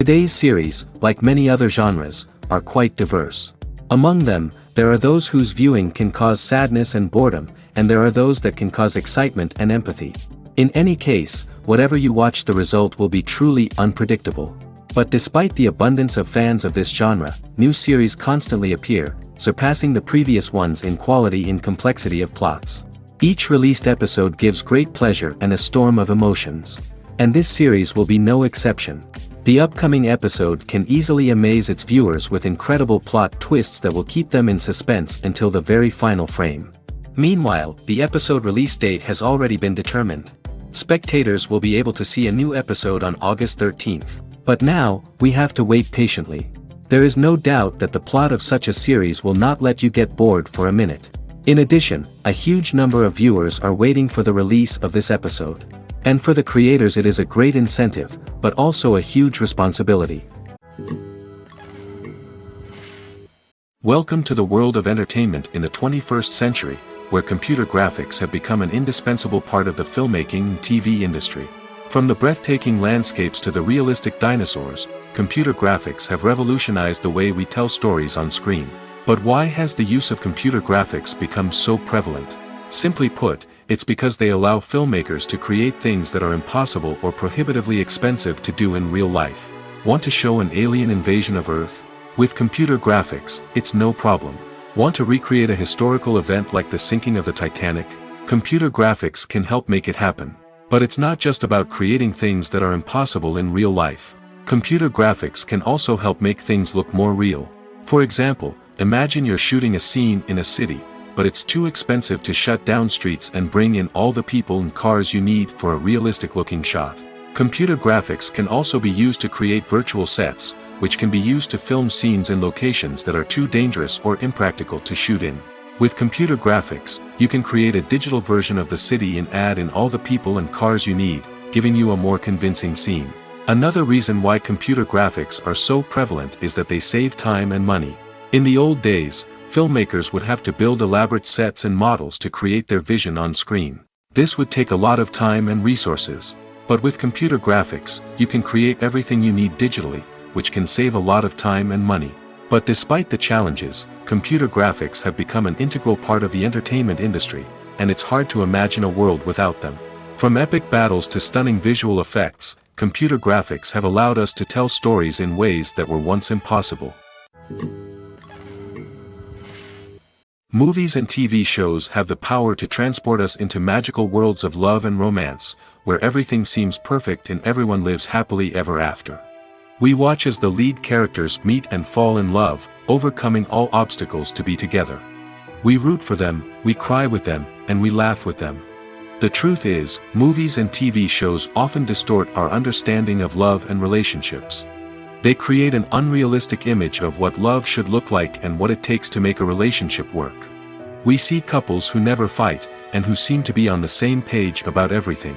Today's series, like many other genres, are quite diverse. Among them, there are those whose viewing can cause sadness and boredom, and there are those that can cause excitement and empathy. In any case, whatever you watch, the result will be truly unpredictable. But despite the abundance of fans of this genre, new series constantly appear, surpassing the previous ones in quality and complexity of plots. Each released episode gives great pleasure and a storm of emotions. And this series will be no exception. The upcoming episode can easily amaze its viewers with incredible plot twists that will keep them in suspense until the very final frame. Meanwhile, the episode release date has already been determined. Spectators will be able to see a new episode on August 13th. But now, we have to wait patiently. There is no doubt that the plot of such a series will not let you get bored for a minute. In addition, a huge number of viewers are waiting for the release of this episode. And for the creators it is a great incentive, but also a huge responsibility. Welcome to the world of entertainment in the 21st century, where computer graphics have become an indispensable part of the filmmaking and TV industry. From the breathtaking landscapes to the realistic dinosaurs, computer graphics have revolutionized the way we tell stories on screen. But why has the use of computer graphics become so prevalent? Simply put, it's because they allow filmmakers to create things that are impossible or prohibitively expensive to do in real life. Want to show an alien invasion of Earth? With computer graphics, it's no problem. Want to recreate a historical event like the sinking of the Titanic? Computer graphics can help make it happen. But it's not just about creating things that are impossible in real life. Computer graphics can also help make things look more real. For example, imagine you're shooting a scene in a city, but it's too expensive to shut down streets and bring in all the people and cars you need for a realistic-looking shot. Computer graphics can also be used to create virtual sets, which can be used to film scenes in locations that are too dangerous or impractical to shoot in. With computer graphics, you can create a digital version of the city and add in all the people and cars you need, giving you a more convincing scene. Another reason why computer graphics are so prevalent is that they save time and money. In the old days, filmmakers would have to build elaborate sets and models to create their vision on screen. This would take a lot of time and resources. But with computer graphics, you can create everything you need digitally, which can save a lot of time and money. But despite the challenges, computer graphics have become an integral part of the entertainment industry, and it's hard to imagine a world without them. From epic battles to stunning visual effects, computer graphics have allowed us to tell stories in ways that were once impossible. Movies and TV shows have the power to transport us into magical worlds of love and romance, where everything seems perfect and everyone lives happily ever after. We watch as the lead characters meet and fall in love, overcoming all obstacles to be together. We root for them, we cry with them, and we laugh with them. The truth is, movies and TV shows often distort our understanding of love and relationships. They create an unrealistic image of what love should look like and what it takes to make a relationship work. We see couples who never fight, and who seem to be on the same page about everything.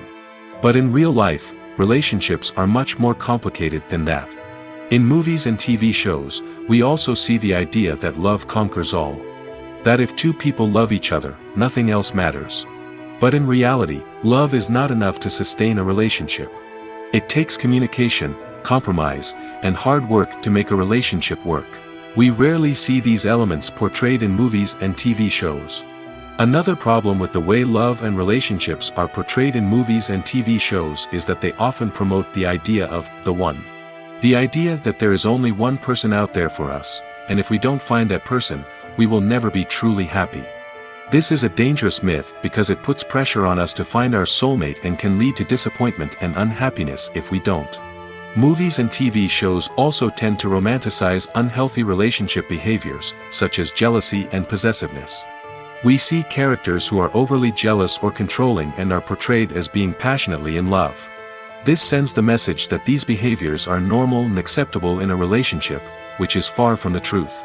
But in real life, relationships are much more complicated than that. In movies and TV shows, we also see the idea that love conquers all. That if two people love each other, nothing else matters. But in reality, love is not enough to sustain a relationship. It takes communication, compromise, and hard work to make a relationship work. We rarely see these elements portrayed in movies and TV shows. Another problem with the way love and relationships are portrayed in movies and TV shows is that they often promote the idea of the one. The idea that there is only one person out there for us, and if we don't find that person, we will never be truly happy. This is a dangerous myth because it puts pressure on us to find our soulmate and can lead to disappointment and unhappiness if we don't. Movies and TV shows also tend to romanticize unhealthy relationship behaviors, such as jealousy and possessiveness. We see characters who are overly jealous or controlling and are portrayed as being passionately in love. This sends the message that these behaviors are normal and acceptable in a relationship, which is far from the truth.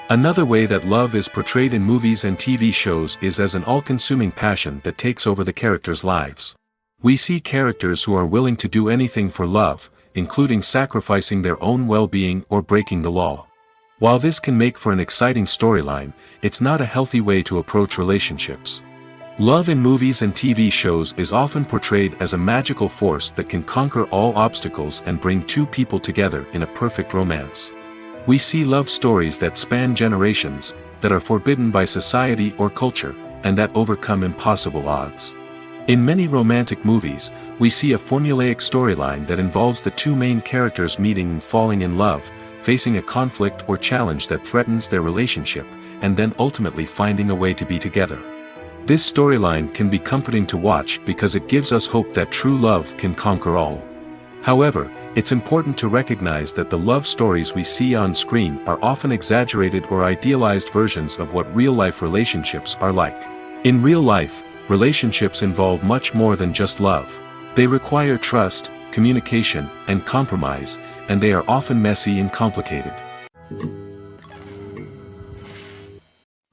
Another way that love is portrayed in movies and TV shows is as an all-consuming passion that takes over the characters' lives. We see characters who are willing to do anything for love, including sacrificing their own well-being or breaking the law. While this can make for an exciting storyline, it's not a healthy way to approach relationships. Love in movies and TV shows is often portrayed as a magical force that can conquer all obstacles and bring two people together in a perfect romance. We see love stories that span generations, that are forbidden by society or culture, and that overcome impossible odds. In many romantic movies, we see a formulaic storyline that involves the two main characters meeting and falling in love, facing a conflict or challenge that threatens their relationship, and then ultimately finding a way to be together. This storyline can be comforting to watch because it gives us hope that true love can conquer all. However, it's important to recognize that the love stories we see on screen are often exaggerated or idealized versions of what real-life relationships are like. In real life, relationships involve much more than just love. They require trust, communication, and compromise, and they are often messy and complicated.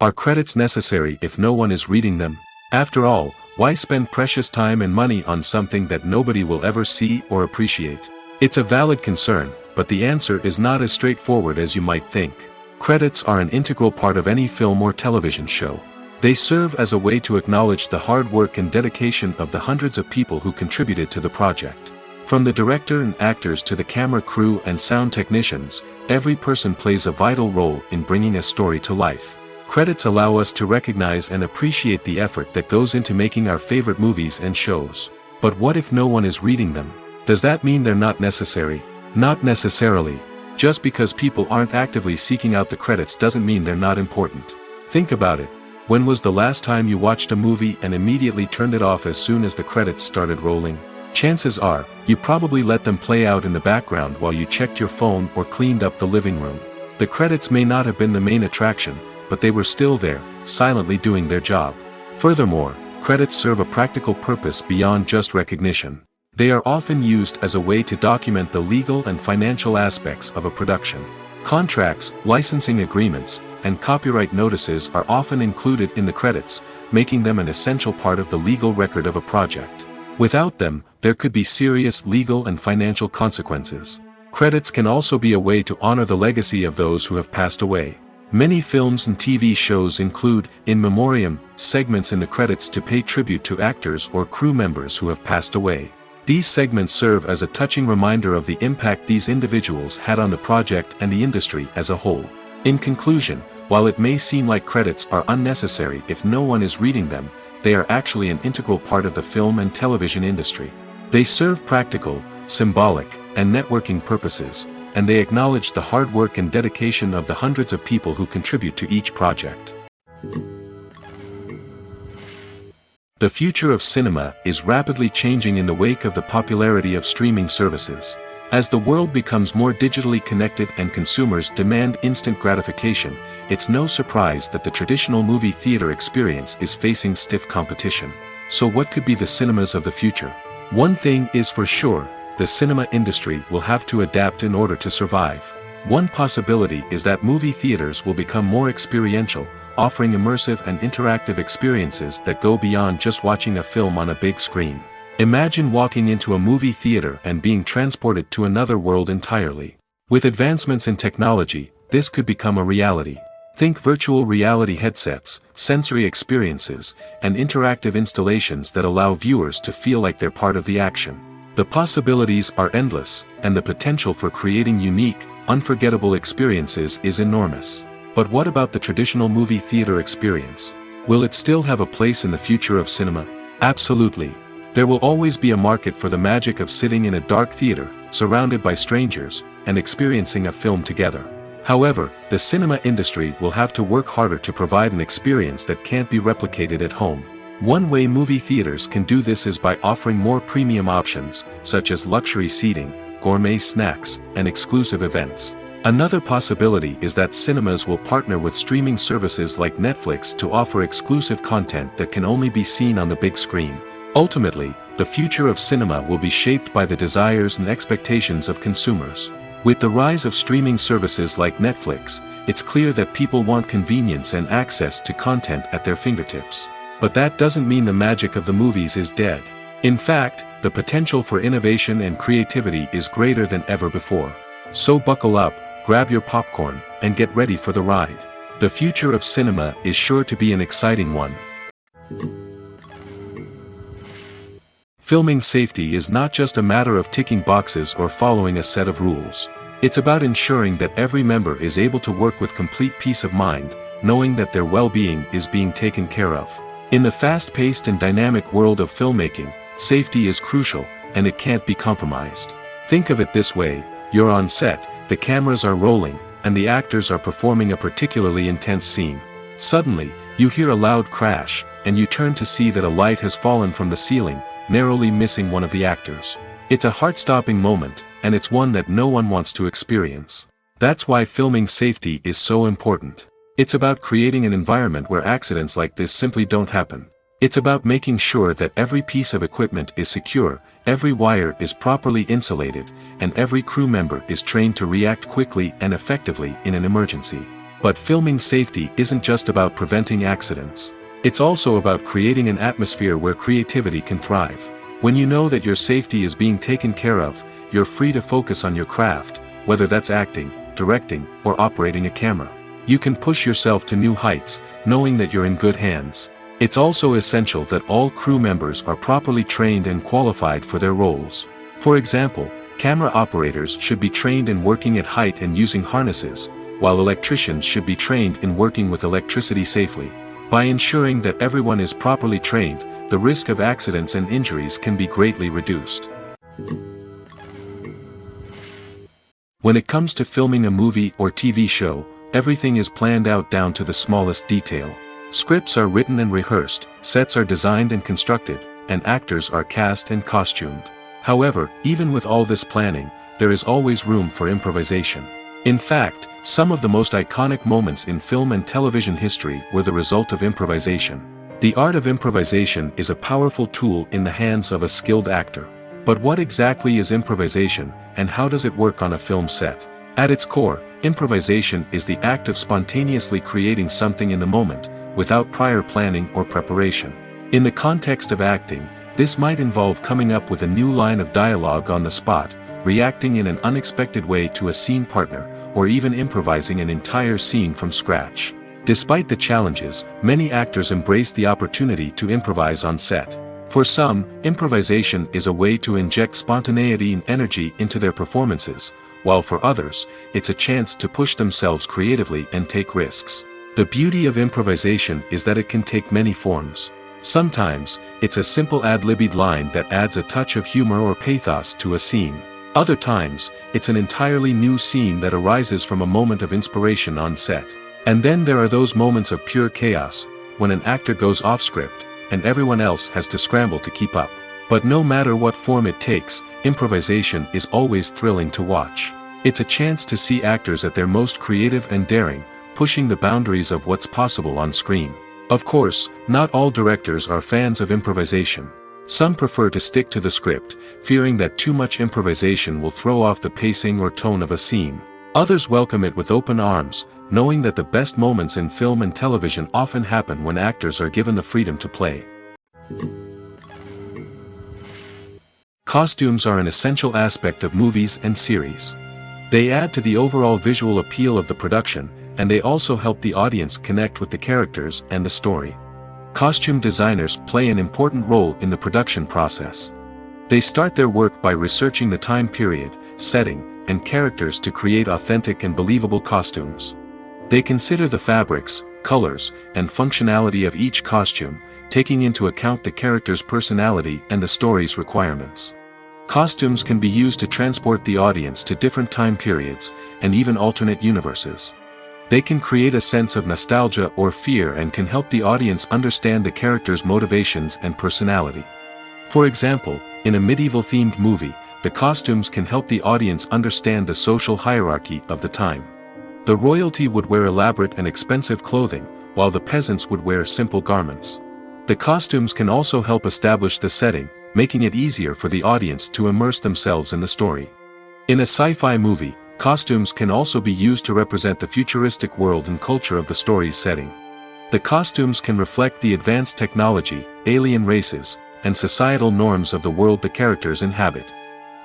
Are credits necessary if no one is reading them? After all, why spend precious time and money on something that nobody will ever see or appreciate? It's a valid concern, but the answer is not as straightforward as you might think. Credits are an integral part of any film or television show. They serve as a way to acknowledge the hard work and dedication of the hundreds of people who contributed to the project. From the director and actors to the camera crew and sound technicians, every person plays a vital role in bringing a story to life. Credits allow us to recognize and appreciate the effort that goes into making our favorite movies and shows. But what if no one is reading them? Does that mean they're not necessary? Not necessarily. Just because people aren't actively seeking out the credits doesn't mean they're not important. Think about it. When was the last time you watched a movie and immediately turned it off as soon as the credits started rolling? Chances are, you probably let them play out in the background while you checked your phone or cleaned up the living room. The credits may not have been the main attraction, but they were still there, silently doing their job. Furthermore, credits serve a practical purpose beyond just recognition. They are often used as a way to document the legal and financial aspects of a production. Contracts, licensing agreements, and copyright notices are often included in the credits, making them an essential part of the legal record of a project. Without them, there could be serious legal and financial consequences. Credits can also be a way to honor the legacy of those who have passed away. Many films and TV shows include, in memoriam, segments in the credits to pay tribute to actors or crew members who have passed away. These segments serve as a touching reminder of the impact these individuals had on the project and the industry as a whole. In conclusion, while it may seem like credits are unnecessary if no one is reading them, they are actually an integral part of the film and television industry. They serve practical, symbolic, and networking purposes, and they acknowledge the hard work and dedication of the hundreds of people who contribute to each project. The future of cinema is rapidly changing in the wake of the popularity of streaming services. As the world becomes more digitally connected and consumers demand instant gratification, it's no surprise that the traditional movie theater experience is facing stiff competition. So what could be the cinemas of the future? One thing is for sure, the cinema industry will have to adapt in order to survive. One possibility is that movie theaters will become more experiential, offering immersive and interactive experiences that go beyond just watching a film on a big screen. Imagine walking into a movie theater and being transported to another world entirely. With advancements in technology, this could become a reality. Think virtual reality headsets, sensory experiences, and interactive installations that allow viewers to feel like they're part of the action. The possibilities are endless, and the potential for creating unique, unforgettable experiences is enormous. But what about the traditional movie theater experience? Will it still have a place in the future of cinema? Absolutely. There will always be a market for the magic of sitting in a dark theater, surrounded by strangers, and experiencing a film together. However, the cinema industry will have to work harder to provide an experience that can't be replicated at home. One way movie theaters can do this is by offering more premium options, such as luxury seating, gourmet snacks, and exclusive events. Another possibility is that cinemas will partner with streaming services like Netflix to offer exclusive content that can only be seen on the big screen. Ultimately, the future of cinema will be shaped by the desires and expectations of consumers. With the rise of streaming services like Netflix, it's clear that people want convenience and access to content at their fingertips. But that doesn't mean the magic of the movies is dead. In fact, the potential for innovation and creativity is greater than ever before. So buckle up, grab your popcorn, and get ready for the ride. The future of cinema is sure to be an exciting one. Filming safety is not just a matter of ticking boxes or following a set of rules. It's about ensuring that every member is able to work with complete peace of mind, knowing that their well-being is being taken care of. In the fast-paced and dynamic world of filmmaking, safety is crucial, and it can't be compromised. Think of it this way: you're on set, the cameras are rolling, and the actors are performing a particularly intense scene. Suddenly, you hear a loud crash, and you turn to see that a light has fallen from the ceiling, narrowly missing one of the actors. It's a heart-stopping moment, and it's one that no one wants to experience. That's why filming safety is so important. It's about creating an environment where accidents like this simply don't happen. It's about making sure that every piece of equipment is secure, every wire is properly insulated, and every crew member is trained to react quickly and effectively in an emergency. But filming safety isn't just about preventing accidents. It's also about creating an atmosphere where creativity can thrive. When you know that your safety is being taken care of, you're free to focus on your craft, whether that's acting, directing, or operating a camera. You can push yourself to new heights, knowing that you're in good hands. It's also essential that all crew members are properly trained and qualified for their roles. For example, camera operators should be trained in working at height and using harnesses, while electricians should be trained in working with electricity safely. By ensuring that everyone is properly trained, the risk of accidents and injuries can be greatly reduced. When it comes to filming a movie or TV show, everything is planned out down to the smallest detail. Scripts are written and rehearsed, sets are designed and constructed, and actors are cast and costumed. However, even with all this planning, there is always room for improvisation. In fact, some of the most iconic moments in film and television history were the result of improvisation. The art of improvisation is a powerful tool in the hands of a skilled actor. But what exactly is improvisation, and how does it work on a film set? At its core, improvisation is the act of spontaneously creating something in the moment, without prior planning or preparation. In the context of acting, this might involve coming up with a new line of dialogue on the spot, reacting in an unexpected way to a scene partner, or even improvising an entire scene from scratch. Despite the challenges, many actors embrace the opportunity to improvise on set. For some, improvisation is a way to inject spontaneity and energy into their performances, while for others, it's a chance to push themselves creatively and take risks. The beauty of improvisation is that it can take many forms. Sometimes, it's a simple ad-libbed line that adds a touch of humor or pathos to a scene. Other times, it's an entirely new scene that arises from a moment of inspiration on set. And then there are those moments of pure chaos, when an actor goes off script, and everyone else has to scramble to keep up. But no matter what form it takes, improvisation is always thrilling to watch. It's a chance to see actors at their most creative and daring, pushing the boundaries of what's possible on screen. Of course, not all directors are fans of improvisation. Some prefer to stick to the script, fearing that too much improvisation will throw off the pacing or tone of a scene. Others welcome it with open arms, knowing that the best moments in film and television often happen when actors are given the freedom to play. Costumes are an essential aspect of movies and series. They add to the overall visual appeal of the production, and they also help the audience connect with the characters and the story. Costume designers play an important role in the production process. They start their work by researching the time period, setting, and characters to create authentic and believable costumes. They consider the fabrics, colors, and functionality of each costume, taking into account the character's personality and the story's requirements. Costumes can be used to transport the audience to different time periods, and even alternate universes. They can create a sense of nostalgia or fear and can help the audience understand the character's motivations and personality. For example, in a medieval-themed movie, the costumes can help the audience understand the social hierarchy of the time. The royalty would wear elaborate and expensive clothing, while the peasants would wear simple garments. The costumes can also help establish the setting, making it easier for the audience to immerse themselves in the story. In a sci-fi movie, costumes can also be used to represent the futuristic world and culture of the story's setting. The costumes can reflect the advanced technology, alien races, and societal norms of the world the characters inhabit.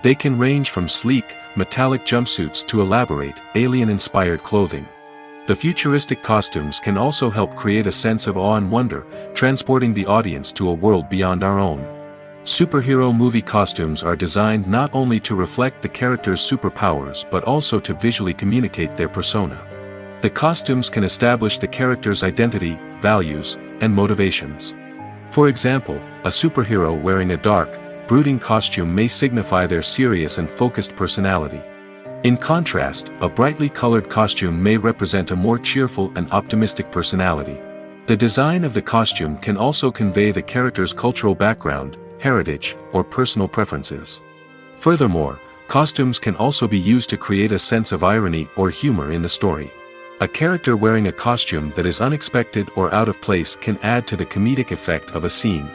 They can range from sleek, metallic jumpsuits to elaborate, alien-inspired clothing. The futuristic costumes can also help create a sense of awe and wonder, transporting the audience to a world beyond our own. Superhero movie costumes are designed not only to reflect the character's superpowers but also to visually communicate their persona. The costumes can establish the character's identity, values, and motivations. For example, a superhero wearing a dark, brooding costume may signify their serious and focused personality. In contrast, a brightly colored costume may represent a more cheerful and optimistic personality. The design of the costume can also convey the character's cultural background, heritage, or personal preferences. Furthermore, costumes can also be used to create a sense of irony or humor in the story. A character wearing a costume that is unexpected or out of place can add to the comedic effect of a scene.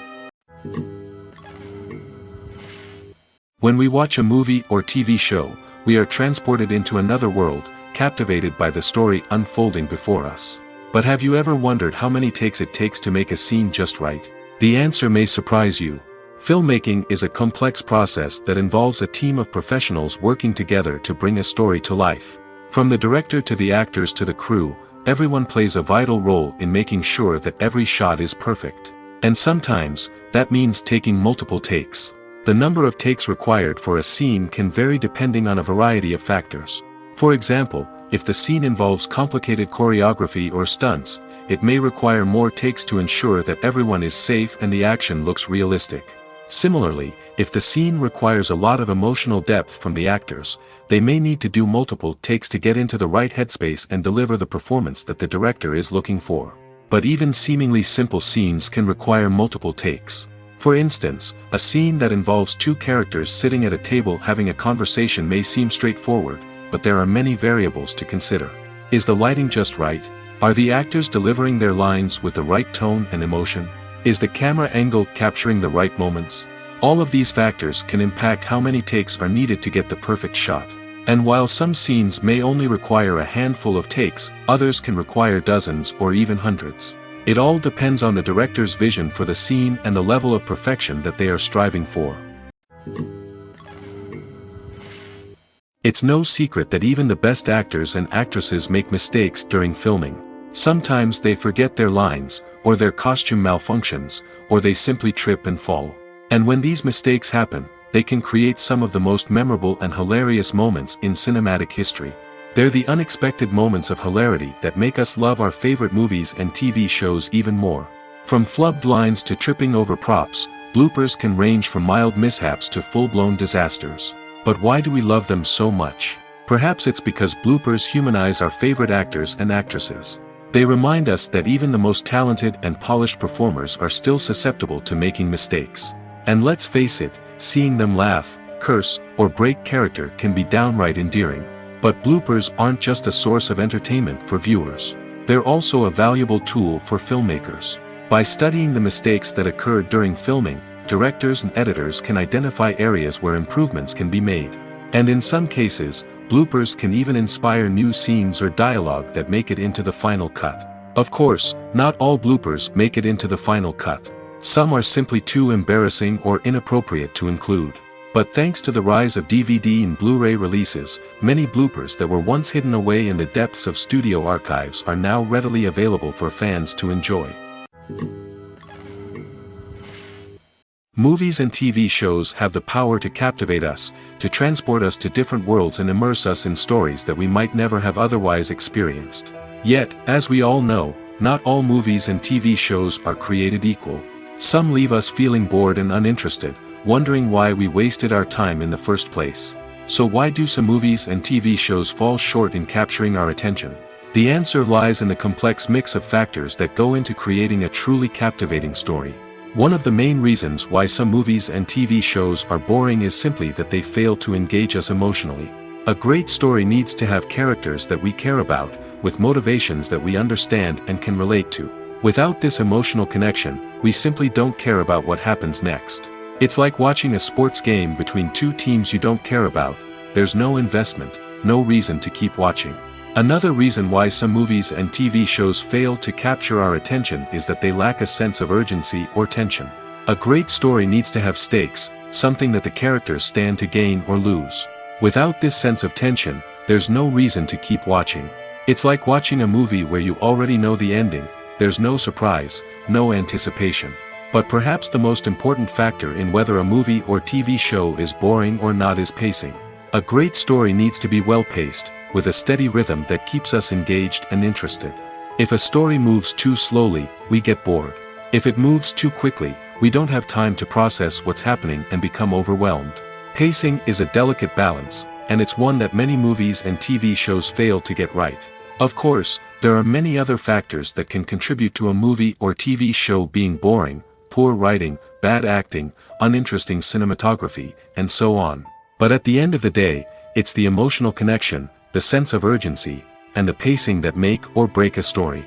When we watch a movie or TV show, we are transported into another world, captivated by the story unfolding before us. But have you ever wondered how many takes it takes to make a scene just right? The answer may surprise you. Filmmaking is a complex process that involves a team of professionals working together to bring a story to life. From the director to the actors to the crew, everyone plays a vital role in making sure that every shot is perfect. And sometimes, that means taking multiple takes. The number of takes required for a scene can vary depending on a variety of factors. For example, if the scene involves complicated choreography or stunts, it may require more takes to ensure that everyone is safe and the action looks realistic. Similarly, if the scene requires a lot of emotional depth from the actors, they may need to do multiple takes to get into the right headspace and deliver the performance that the director is looking for. But even seemingly simple scenes can require multiple takes. For instance, a scene that involves two characters sitting at a table having a conversation may seem straightforward, but there are many variables to consider. Is the lighting just right? Are the actors delivering their lines with the right tone and emotion? Is the camera angle capturing the right moments? All of these factors can impact how many takes are needed to get the perfect shot. And while some scenes may only require a handful of takes, others can require dozens or even hundreds. It all depends on the director's vision for the scene and the level of perfection that they are striving for. It's no secret that even the best actors and actresses make mistakes during filming. Sometimes they forget their lines, or their costume malfunctions, or they simply trip and fall. And when these mistakes happen, they can create some of the most memorable and hilarious moments in cinematic history. They're the unexpected moments of hilarity that make us love our favorite movies and TV shows even more. From flubbed lines to tripping over props, bloopers can range from mild mishaps to full-blown disasters. But why do we love them so much? Perhaps it's because bloopers humanize our favorite actors and actresses. They remind us that even the most talented and polished performers are still susceptible to making mistakes. And let's face it, seeing them laugh, curse, or break character can be downright endearing. But bloopers aren't just a source of entertainment for viewers. They're also a valuable tool for filmmakers. By studying the mistakes that occurred during filming, directors and editors can identify areas where improvements can be made. And in some cases, bloopers can even inspire new scenes or dialogue that make it into the final cut. Of course, not all bloopers make it into the final cut. Some are simply too embarrassing or inappropriate to include. But thanks to the rise of DVD and Blu-ray releases, many bloopers that were once hidden away in the depths of studio archives are now readily available for fans to enjoy. Movies and TV shows have the power to captivate us, to transport us to different worlds and immerse us in stories that we might never have otherwise experienced. Yet, as we all know, not all movies and TV shows are created equal. Some leave us feeling bored and uninterested, wondering why we wasted our time in the first place. So why do some movies and TV shows fall short in capturing our attention? The answer lies in the complex mix of factors that go into creating a truly captivating story. One of the main reasons why some movies and TV shows are boring is simply that they fail to engage us emotionally. A great story needs to have characters that we care about, with motivations that we understand and can relate to. Without this emotional connection, we simply don't care about what happens next. It's like watching a sports game between two teams you don't care about. There's no investment, no reason to keep watching. Another reason why some movies and TV shows fail to capture our attention is that they lack a sense of urgency or tension. A great story needs to have stakes, something that the characters stand to gain or lose. Without this sense of tension, there's no reason to keep watching. It's like watching a movie where you already know the ending. There's no surprise, no anticipation. But perhaps the most important factor in whether a movie or TV show is boring or not is pacing. A great story needs to be well-paced, with a steady rhythm that keeps us engaged and interested. If a story moves too slowly, we get bored. If it moves too quickly, we don't have time to process what's happening and become overwhelmed. Pacing is a delicate balance, and it's one that many movies and TV shows fail to get right. Of course, there are many other factors that can contribute to a movie or TV show being boring: poor writing, bad acting, uninteresting cinematography, and so on. But at the end of the day, it's the emotional connection, the sense of urgency, and the pacing that make or break a story.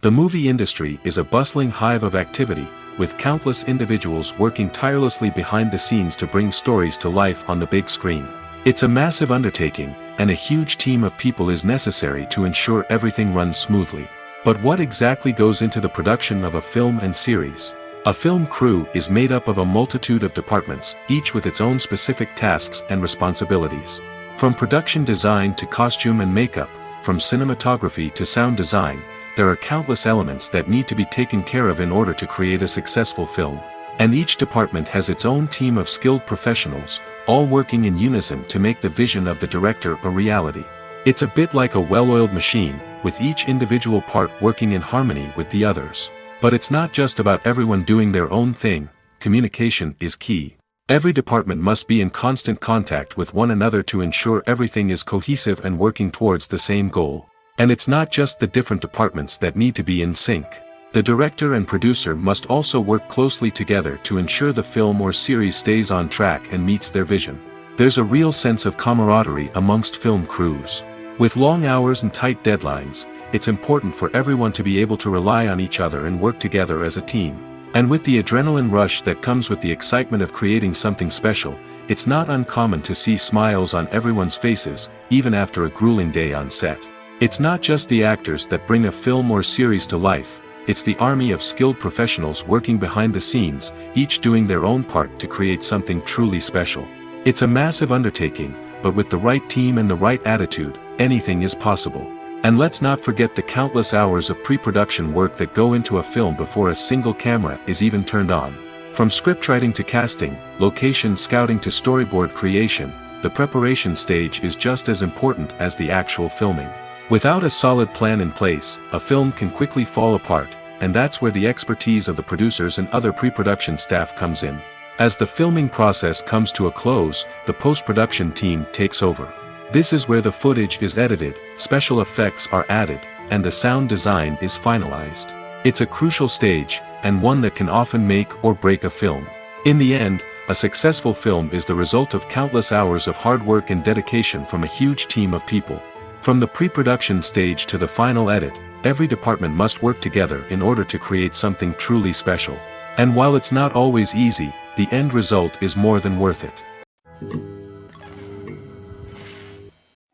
The movie industry is a bustling hive of activity, with countless individuals working tirelessly behind the scenes to bring stories to life on the big screen. It's a massive undertaking, and a huge team of people is necessary to ensure everything runs smoothly. But what exactly goes into the production of a film and series? A film crew is made up of a multitude of departments, each with its own specific tasks and responsibilities. From production design to costume and makeup, from cinematography to sound design, there are countless elements that need to be taken care of in order to create a successful film. And each department has its own team of skilled professionals, all working in unison to make the vision of the director a reality. It's a bit like a well-oiled machine, with each individual part working in harmony with the others. But it's not just about everyone doing their own thing. Communication is key. Every department must be in constant contact with one another to ensure everything is cohesive and working towards the same goal. And it's not just the different departments that need to be in sync. The director and producer must also work closely together to ensure the film or series stays on track and meets their vision. There's a real sense of camaraderie amongst film crews. With long hours and tight deadlines, it's important for everyone to be able to rely on each other and work together as a team. And with the adrenaline rush that comes with the excitement of creating something special, it's not uncommon to see smiles on everyone's faces, even after a grueling day on set. It's not just the actors that bring a film or series to life, it's the army of skilled professionals working behind the scenes, each doing their own part to create something truly special. It's a massive undertaking, but with the right team and the right attitude, anything is possible. And let's not forget the countless hours of pre-production work that go into a film before a single camera is even turned on. From scriptwriting to casting, location scouting to storyboard creation, the preparation stage is just as important as the actual filming. Without a solid plan in place, a film can quickly fall apart, and that's where the expertise of the producers and other pre-production staff comes in. As the filming process comes to a close, the post-production team takes over. This is where the footage is edited, special effects are added, and the sound design is finalized. It's a crucial stage, and one that can often make or break a film. In the end, a successful film is the result of countless hours of hard work and dedication from a huge team of people. From the pre-production stage to the final edit, every department must work together in order to create something truly special. And while it's not always easy, the end result is more than worth it.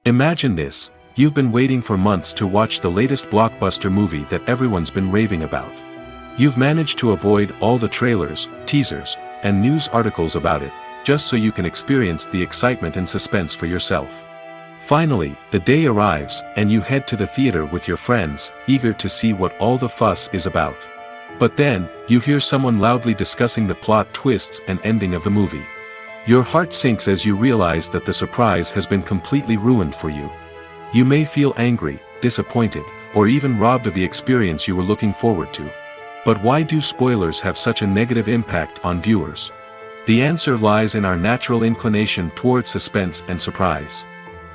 Imagine this: you've been waiting for months to watch the latest blockbuster movie that everyone's been raving about. You've managed to avoid all the trailers, teasers, and news articles about it, just so you can experience the excitement and suspense for yourself. Finally, the day arrives, and you head to the theater with your friends, eager to see what all the fuss is about. But then, you hear someone loudly discussing the plot twists and ending of the movie. Your heart sinks as you realize that the surprise has been completely ruined for you. You may feel angry, disappointed, or even robbed of the experience you were looking forward to. But why do spoilers have such a negative impact on viewers? The answer lies in our natural inclination toward suspense and surprise.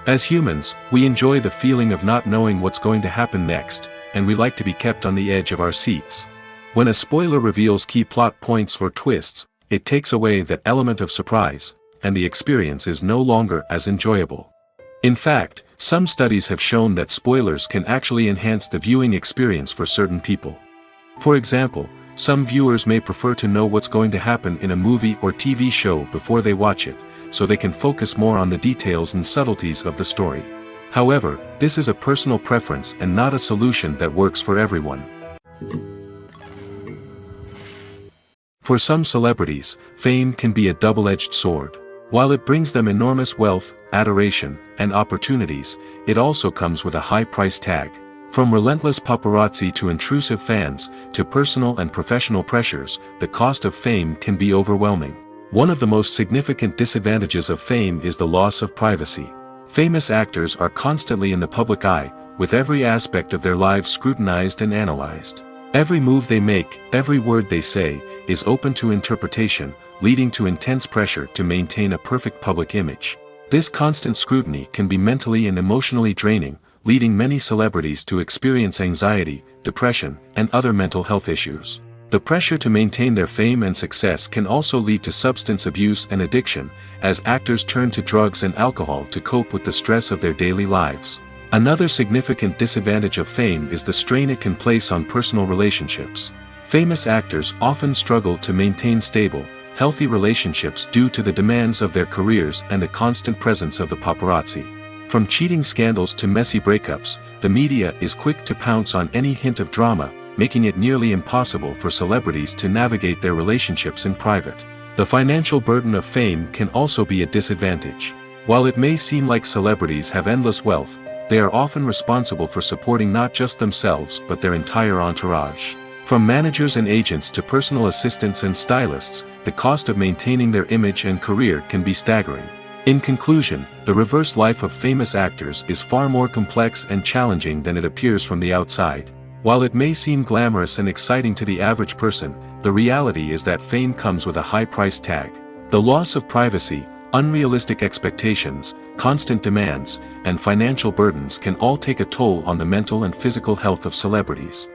As humans, we enjoy the feeling of not knowing what's going to happen next, and we like to be kept on the edge of our seats. When a spoiler reveals key plot points or twists, it takes away that element of surprise, and the experience is no longer as enjoyable. In fact, some studies have shown that spoilers can actually enhance the viewing experience for certain people. For example, some viewers may prefer to know what's going to happen in a movie or TV show before they watch it, so they can focus more on the details and subtleties of the story. However, this is a personal preference and not a solution that works for everyone. For some celebrities, fame can be a double-edged sword. While it brings them enormous wealth, adoration, and opportunities, it also comes with a high price tag. From relentless paparazzi to intrusive fans, to personal and professional pressures, the cost of fame can be overwhelming. One of the most significant disadvantages of fame is the loss of privacy. Famous actors are constantly in the public eye, with every aspect of their lives scrutinized and analyzed. Every move they make, every word they say, is open to interpretation, leading to intense pressure to maintain a perfect public image. This constant scrutiny can be mentally and emotionally draining, leading many celebrities to experience anxiety, depression, and other mental health issues. The pressure to maintain their fame and success can also lead to substance abuse and addiction, as actors turn to drugs and alcohol to cope with the stress of their daily lives. Another significant disadvantage of fame is the strain it can place on personal relationships. Famous actors often struggle to maintain stable, healthy relationships due to the demands of their careers and the constant presence of the paparazzi. From cheating scandals to messy breakups, the media is quick to pounce on any hint of drama, making it nearly impossible for celebrities to navigate their relationships in private. The financial burden of fame can also be a disadvantage. While it may seem like celebrities have endless wealth, they are often responsible for supporting not just themselves but their entire entourage. From managers and agents to personal assistants and stylists, the cost of maintaining their image and career can be staggering. In conclusion, the reverse life of famous actors is far more complex and challenging than it appears from the outside. While it may seem glamorous and exciting to the average person, the reality is that fame comes with a high price tag. The loss of privacy, unrealistic expectations, constant demands, and financial burdens can all take a toll on the mental and physical health of celebrities.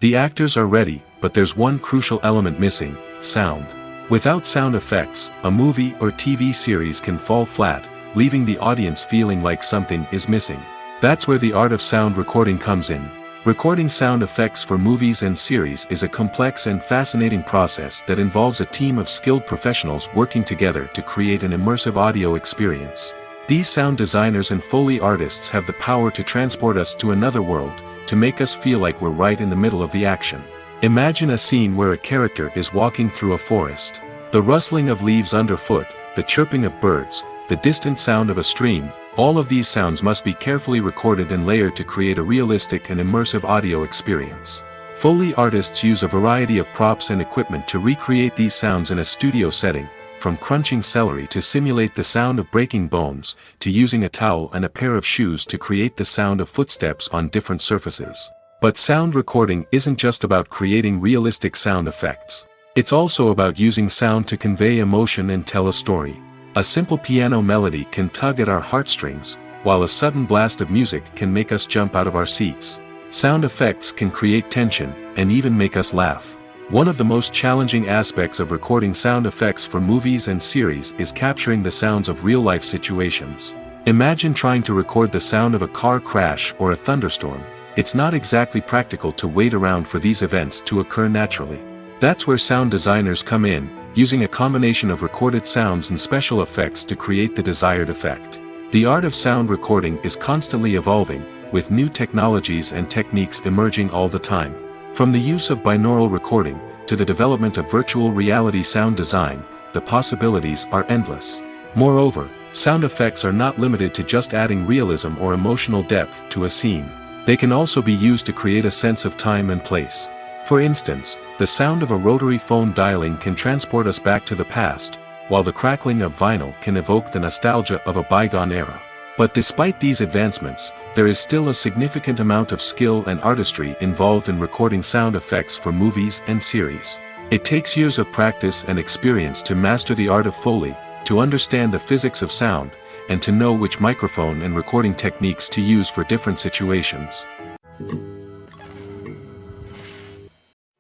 The actors are ready, but there's one crucial element missing: sound. Without sound effects, a movie or TV series can fall flat, leaving the audience feeling like something is missing. That's where the art of sound recording comes in. Recording sound effects for movies and series is a complex and fascinating process that involves a team of skilled professionals working together to create an immersive audio experience. These sound designers and Foley artists have the power to transport us to another world, to make us feel like we're right in the middle of the action. Imagine a scene where a character is walking through a forest. The rustling of leaves underfoot, the chirping of birds, the distant sound of a stream, all of these sounds must be carefully recorded and layered to create a realistic and immersive audio experience. Foley artists use a variety of props and equipment to recreate these sounds in a studio setting, from crunching celery to simulate the sound of breaking bones, to using a towel and a pair of shoes to create the sound of footsteps on different surfaces. But sound recording isn't just about creating realistic sound effects. It's also about using sound to convey emotion and tell a story. A simple piano melody can tug at our heartstrings, while a sudden blast of music can make us jump out of our seats. Sound effects can create tension, and even make us laugh. One of the most challenging aspects of recording sound effects for movies and series is capturing the sounds of real-life situations. Imagine trying to record the sound of a car crash or a thunderstorm. It's not exactly practical to wait around for these events to occur naturally. That's where sound designers come in, using a combination of recorded sounds and special effects to create the desired effect. The art of sound recording is constantly evolving, with new technologies and techniques emerging all the time. From the use of binaural recording, to the development of virtual reality sound design, the possibilities are endless. Moreover, sound effects are not limited to just adding realism or emotional depth to a scene. They can also be used to create a sense of time and place. For instance, the sound of a rotary phone dialing can transport us back to the past, while the crackling of vinyl can evoke the nostalgia of a bygone era. But despite these advancements, there is still a significant amount of skill and artistry involved in recording sound effects for movies and series. It takes years of practice and experience to master the art of Foley, to understand the physics of sound, and to know which microphone and recording techniques to use for different situations.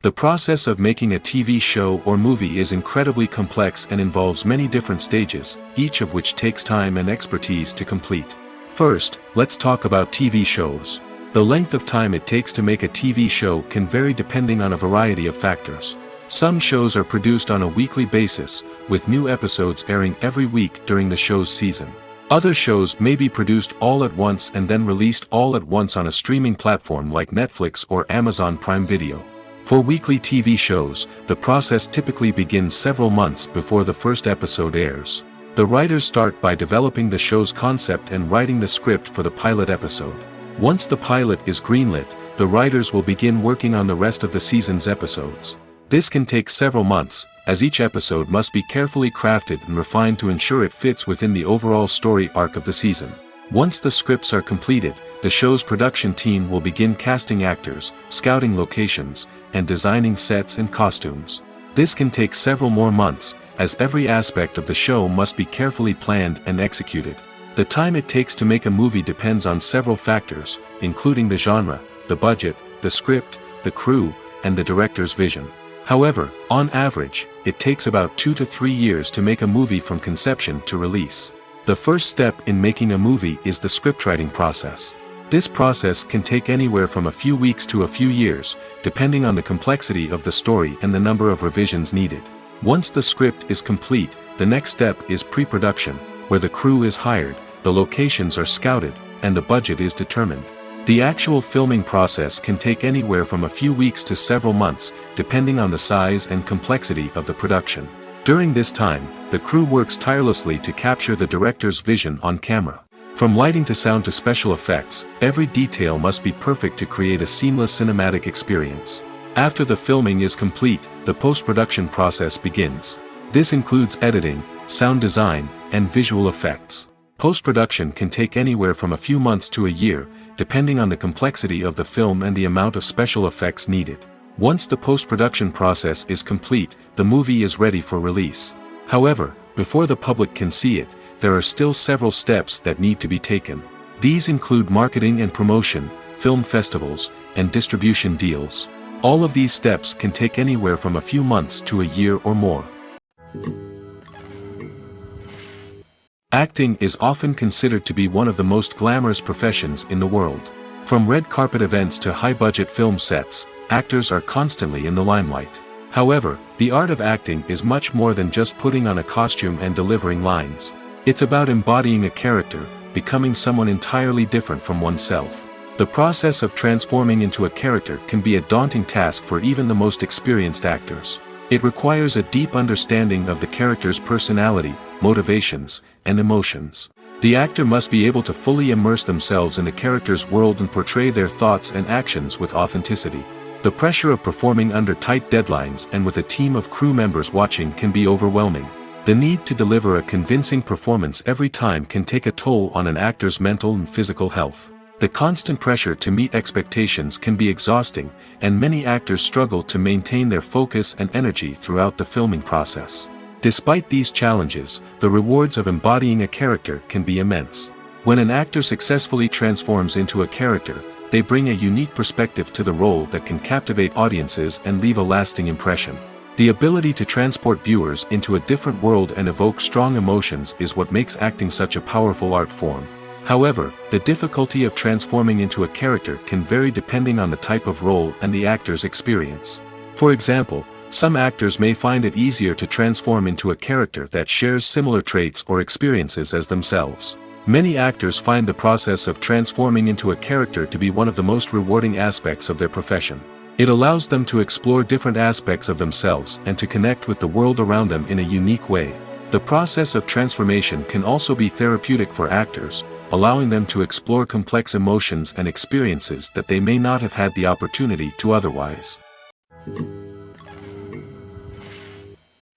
The process of making a TV show or movie is incredibly complex and involves many different stages, each of which takes time and expertise to complete. First, let's talk about TV shows. The length of time it takes to make a TV show can vary depending on a variety of factors. Some shows are produced on a weekly basis, with new episodes airing every week during the show's season. Other shows may be produced all at once and then released all at once on a streaming platform like Netflix or Amazon Prime Video. For weekly TV shows, the process typically begins several months before the first episode airs. The writers start by developing the show's concept and writing the script for the pilot episode. Once the pilot is greenlit, the writers will begin working on the rest of the season's episodes. This can take several months, as each episode must be carefully crafted and refined to ensure it fits within the overall story arc of the season. Once the scripts are completed, the show's production team will begin casting actors, scouting locations, and designing sets and costumes. This can take several more months, as every aspect of the show must be carefully planned and executed. The time it takes to make a movie depends on several factors, including the genre, the budget, the script, the crew, and the director's vision. However, on average, it takes about 2 to 3 years to make a movie from conception to release. The first step in making a movie is the scriptwriting process. This process can take anywhere from a few weeks to a few years, depending on the complexity of the story and the number of revisions needed. Once the script is complete, the next step is pre-production, where the crew is hired, the locations are scouted, and the budget is determined. The actual filming process can take anywhere from a few weeks to several months, depending on the size and complexity of the production. During this time, the crew works tirelessly to capture the director's vision on camera. From lighting to sound to special effects, every detail must be perfect to create a seamless cinematic experience. After the filming is complete, the post-production process begins. This includes editing, sound design, and visual effects. Post-production can take anywhere from a few months to a year, depending on the complexity of the film and the amount of special effects needed. Once the post-production process is complete, the movie is ready for release. However, before the public can see it, there are still several steps that need to be taken. These include marketing and promotion, film festivals, and distribution deals. All of these steps can take anywhere from a few months to a year or more. Acting is often considered to be one of the most glamorous professions in the world. From red carpet events to high-budget film sets, actors are constantly in the limelight. However, the art of acting is much more than just putting on a costume and delivering lines. It's about embodying a character, becoming someone entirely different from oneself. The process of transforming into a character can be a daunting task for even the most experienced actors. It requires a deep understanding of the character's personality, motivations, and emotions. The actor must be able to fully immerse themselves in the character's world and portray their thoughts and actions with authenticity. The pressure of performing under tight deadlines and with a team of crew members watching can be overwhelming. The need to deliver a convincing performance every time can take a toll on an actor's mental and physical health. The constant pressure to meet expectations can be exhausting, and many actors struggle to maintain their focus and energy throughout the filming process. Despite these challenges, the rewards of embodying a character can be immense. When an actor successfully transforms into a character, they bring a unique perspective to the role that can captivate audiences and leave a lasting impression. The ability to transport viewers into a different world and evoke strong emotions is what makes acting such a powerful art form. However, the difficulty of transforming into a character can vary depending on the type of role and the actor's experience. For example, some actors may find it easier to transform into a character that shares similar traits or experiences as themselves. Many actors find the process of transforming into a character to be one of the most rewarding aspects of their profession. It allows them to explore different aspects of themselves and to connect with the world around them in a unique way. The process of transformation can also be therapeutic for actors, allowing them to explore complex emotions and experiences that they may not have had the opportunity to otherwise.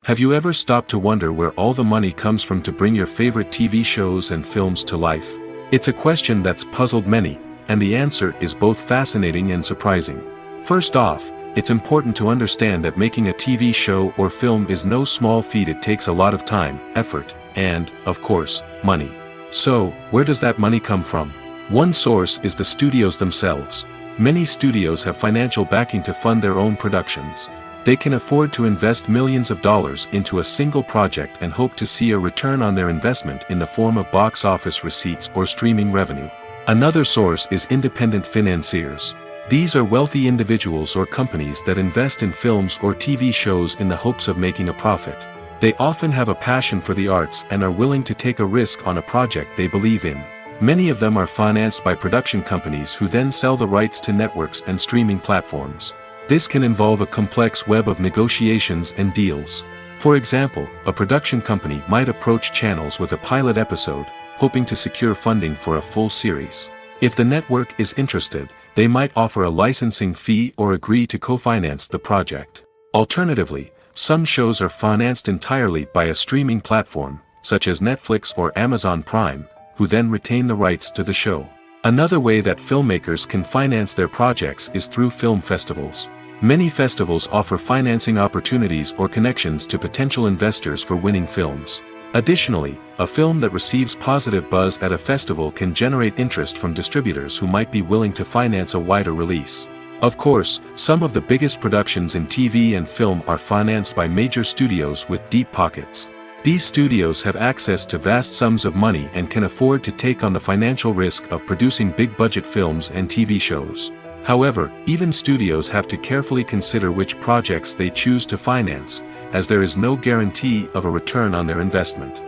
Have you ever stopped to wonder where all the money comes from to bring your favorite TV shows and films to life? It's a question that's puzzled many, and the answer is both fascinating and surprising. First off, it's important to understand that making a TV show or film is no small feat. It takes a lot of time, effort, and, of course, money. So, where does that money come from? One source is the studios themselves. Many studios have financial backing to fund their own productions. They can afford to invest millions of dollars into a single project and hope to see a return on their investment in the form of box office receipts or streaming revenue. Another source is independent financiers. These are wealthy individuals or companies that invest in films or TV shows in the hopes of making a profit. They often have a passion for the arts and are willing to take a risk on a project they believe in. Many of them are financed by production companies who then sell the rights to networks and streaming platforms. This can involve a complex web of negotiations and deals. For example, a production company might approach channels with a pilot episode, hoping to secure funding for a full series. If the network is interested, they might offer a licensing fee or agree to co-finance the project. Alternatively, some shows are financed entirely by a streaming platform, such as Netflix or Amazon Prime, who then retain the rights to the show. Another way that filmmakers can finance their projects is through film festivals. Many festivals offer financing opportunities or connections to potential investors for winning films. Additionally, a film that receives positive buzz at a festival can generate interest from distributors who might be willing to finance a wider release. Of course, some of the biggest productions in TV and film are financed by major studios with deep pockets. These studios have access to vast sums of money and can afford to take on the financial risk of producing big-budget films and TV shows. However, even studios have to carefully consider which projects they choose to finance, as there is no guarantee of a return on their investment.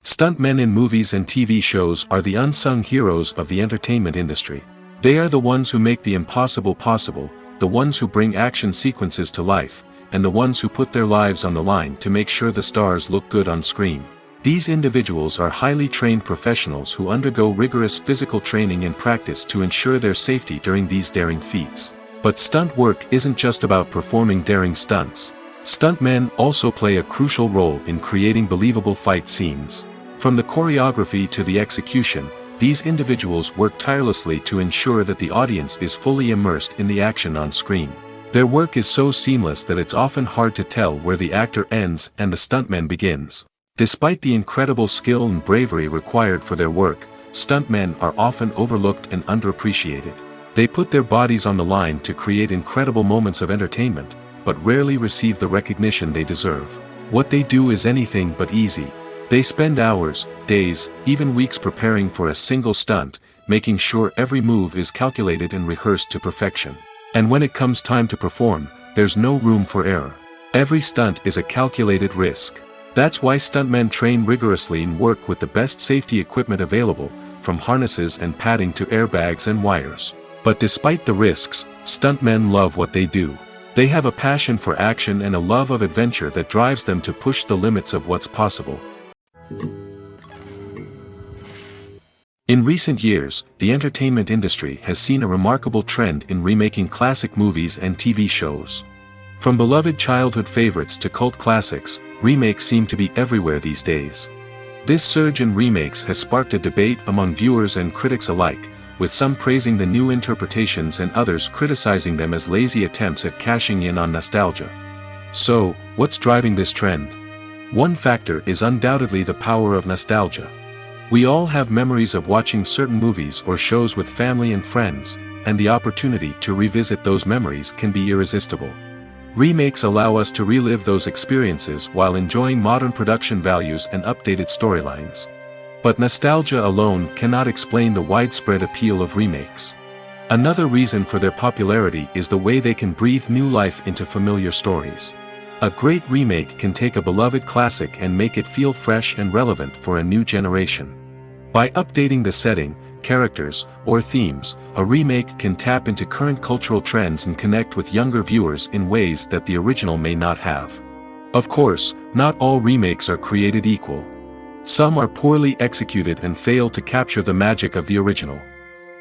Stuntmen in movies and TV shows are the unsung heroes of the entertainment industry. They are the ones who make the impossible possible, the ones who bring action sequences to life, and the ones who put their lives on the line to make sure the stars look good on screen. These individuals are highly trained professionals who undergo rigorous physical training and practice to ensure their safety during these daring feats. But stunt work isn't just about performing daring stunts. Stuntmen also play a crucial role in creating believable fight scenes. From the choreography to the execution, these individuals work tirelessly to ensure that the audience is fully immersed in the action on screen. Their work is so seamless that it's often hard to tell where the actor ends and the stuntman begins. Despite the incredible skill and bravery required for their work, stuntmen are often overlooked and underappreciated. They put their bodies on the line to create incredible moments of entertainment, but rarely receive the recognition they deserve. What they do is anything but easy. They spend hours, days, even weeks preparing for a single stunt, making sure every move is calculated and rehearsed to perfection. And when it comes time to perform, there's no room for error. Every stunt is a calculated risk. That's why stuntmen train rigorously and work with the best safety equipment available, from harnesses and padding to airbags and wires. But despite the risks, stuntmen love what they do. They have a passion for action and a love of adventure that drives them to push the limits of what's possible. In recent years, the entertainment industry has seen a remarkable trend in remaking classic movies and TV shows. From beloved childhood favorites to cult classics, remakes seem to be everywhere these days. This surge in remakes has sparked a debate among viewers and critics alike, with some praising the new interpretations and others criticizing them as lazy attempts at cashing in on nostalgia. So, what's driving this trend? One factor is undoubtedly the power of nostalgia. We all have memories of watching certain movies or shows with family and friends, and the opportunity to revisit those memories can be irresistible. Remakes allow us to relive those experiences while enjoying modern production values and updated storylines. But nostalgia alone cannot explain the widespread appeal of remakes. Another reason for their popularity is the way they can breathe new life into familiar stories. A great remake can take a beloved classic and make it feel fresh and relevant for a new generation. By updating the setting, characters, or themes, a remake can tap into current cultural trends and connect with younger viewers in ways that the original may not have. Of course, not all remakes are created equal. Some are poorly executed and fail to capture the magic of the original.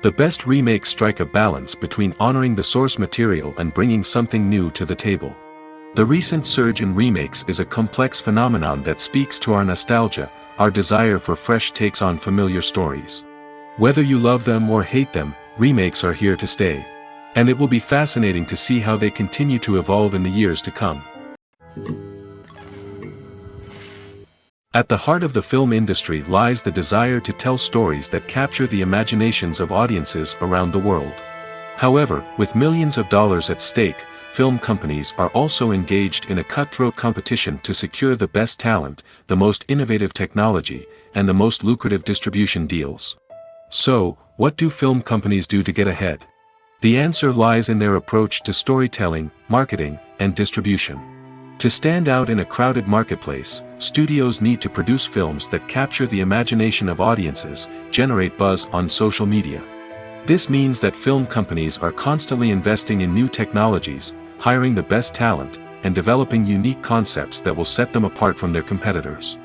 The best remakes strike a balance between honoring the source material and bringing something new to the table. The recent surge in remakes is a complex phenomenon that speaks to our nostalgia, our desire for fresh takes on familiar stories. Whether you love them or hate them, remakes are here to stay. And it will be fascinating to see how they continue to evolve in the years to come. At the heart of the film industry lies the desire to tell stories that capture the imaginations of audiences around the world. However, with millions of dollars at stake, film companies are also engaged in a cutthroat competition to secure the best talent, the most innovative technology, and the most lucrative distribution deals. So, what do film companies do to get ahead? The answer lies in their approach to storytelling, marketing, and distribution. To stand out in a crowded marketplace, studios need to produce films that capture the imagination of audiences, generate buzz on social media. This means that film companies are constantly investing in new technologies, hiring the best talent, and developing unique concepts that will set them apart from their competitors.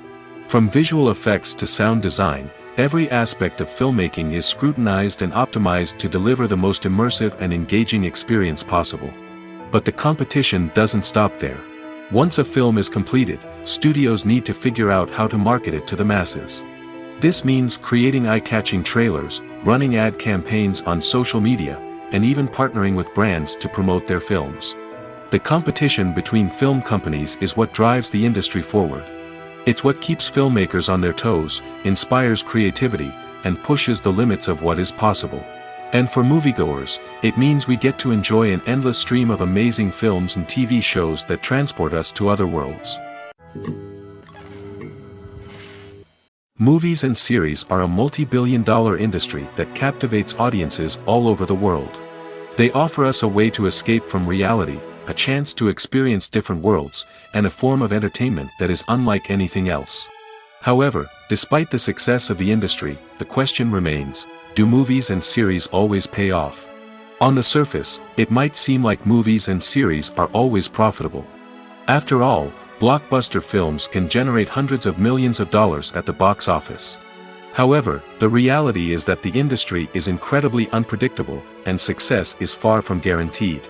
From visual effects to sound design, every aspect of filmmaking is scrutinized and optimized to deliver the most immersive and engaging experience possible. But the competition doesn't stop there. Once a film is completed, studios need to figure out how to market it to the masses. This means creating eye-catching trailers, running ad campaigns on social media, and even partnering with brands to promote their films. The competition between film companies is what drives the industry forward. It's what keeps filmmakers on their toes, inspires creativity, and pushes the limits of what is possible. And for moviegoers, it means we get to enjoy an endless stream of amazing films and TV shows that transport us to other worlds. Movies and series are a multi-billion-dollar industry that captivates audiences all over the world. They offer us a way to escape from reality, a chance to experience different worlds, and a form of entertainment that is unlike anything else. However, despite the success of the industry, the question remains, do movies and series always pay off? On the surface, it might seem like movies and series are always profitable. After all, blockbuster films can generate hundreds of millions of dollars at the box office. However, the reality is that the industry is incredibly unpredictable, and success is far from guaranteed.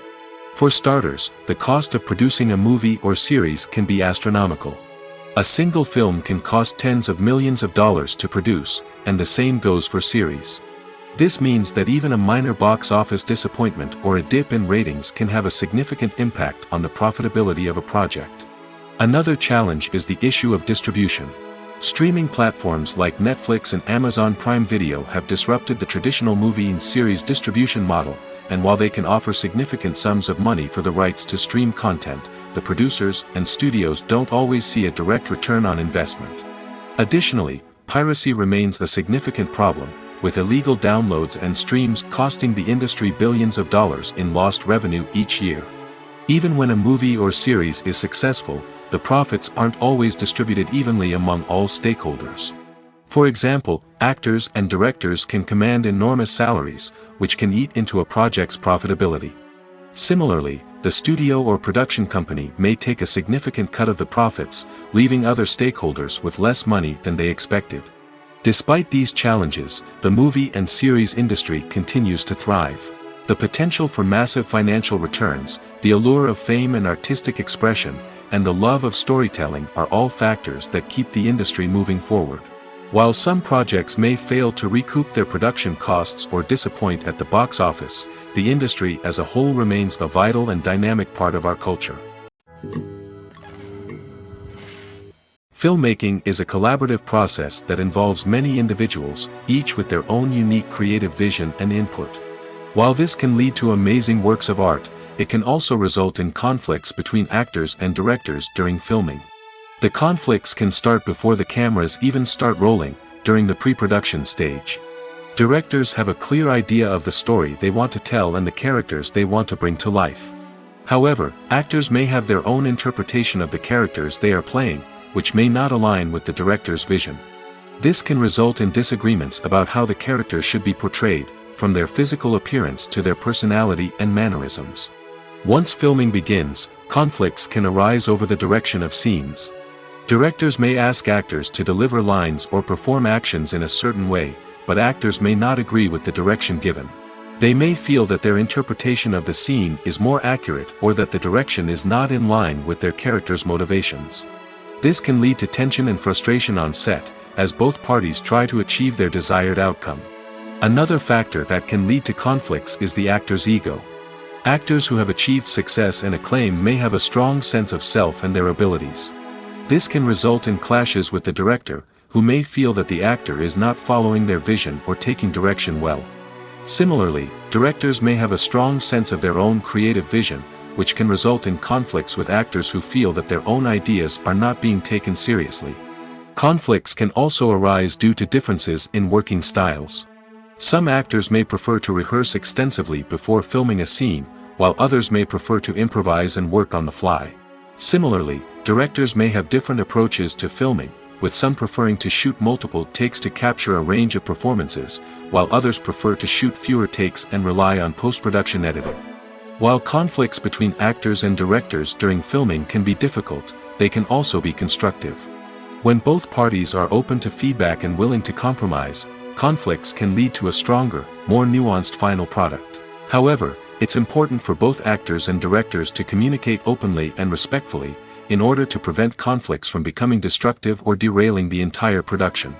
For starters, the cost of producing a movie or series can be astronomical. A single film can cost tens of millions of dollars to produce, and the same goes for series. This means that even a minor box office disappointment or a dip in ratings can have a significant impact on the profitability of a project. Another challenge is the issue of distribution. Streaming platforms like Netflix and Amazon Prime Video have disrupted the traditional movie and series distribution model, and while they can offer significant sums of money for the rights to stream content, the producers and studios don't always see a direct return on investment. Additionally, piracy remains a significant problem, with illegal downloads and streams costing the industry billions of dollars in lost revenue each year. Even when a movie or series is successful, the profits aren't always distributed evenly among all stakeholders. For example, actors and directors can command enormous salaries, which can eat into a project's profitability. Similarly, the studio or production company may take a significant cut of the profits, leaving other stakeholders with less money than they expected. Despite these challenges, the movie and series industry continues to thrive. The potential for massive financial returns, the allure of fame and artistic expression, and the love of storytelling are all factors that keep the industry moving forward. While some projects may fail to recoup their production costs or disappoint at the box office, the industry as a whole remains a vital and dynamic part of our culture. Filmmaking is a collaborative process that involves many individuals, each with their own unique creative vision and input. While this can lead to amazing works of art, it can also result in conflicts between actors and directors during filming. The conflicts can start before the cameras even start rolling, during the pre-production stage. Directors have a clear idea of the story they want to tell and the characters they want to bring to life. However, actors may have their own interpretation of the characters they are playing, which may not align with the director's vision. This can result in disagreements about how the characters should be portrayed, from their physical appearance to their personality and mannerisms. Once filming begins, conflicts can arise over the direction of scenes. Directors may ask actors to deliver lines or perform actions in a certain way, but actors may not agree with the direction given. They may feel that their interpretation of the scene is more accurate or that the direction is not in line with their character's motivations. This can lead to tension and frustration on set, as both parties try to achieve their desired outcome. Another factor that can lead to conflicts is the actor's ego. Actors who have achieved success and acclaim may have a strong sense of self and their abilities. This can result in clashes with the director, who may feel that the actor is not following their vision or taking direction well. Similarly, directors may have a strong sense of their own creative vision, which can result in conflicts with actors who feel that their own ideas are not being taken seriously. Conflicts can also arise due to differences in working styles. Some actors may prefer to rehearse extensively before filming a scene, while others may prefer to improvise and work on the fly. Similarly, directors may have different approaches to filming, with some preferring to shoot multiple takes to capture a range of performances, while others prefer to shoot fewer takes and rely on post-production editing. While conflicts between actors and directors during filming can be difficult, they can also be constructive. When both parties are open to feedback and willing to compromise, conflicts can lead to a stronger, more nuanced final product. However, it's important for both actors and directors to communicate openly and respectfully, in order to prevent conflicts from becoming destructive or derailing the entire production.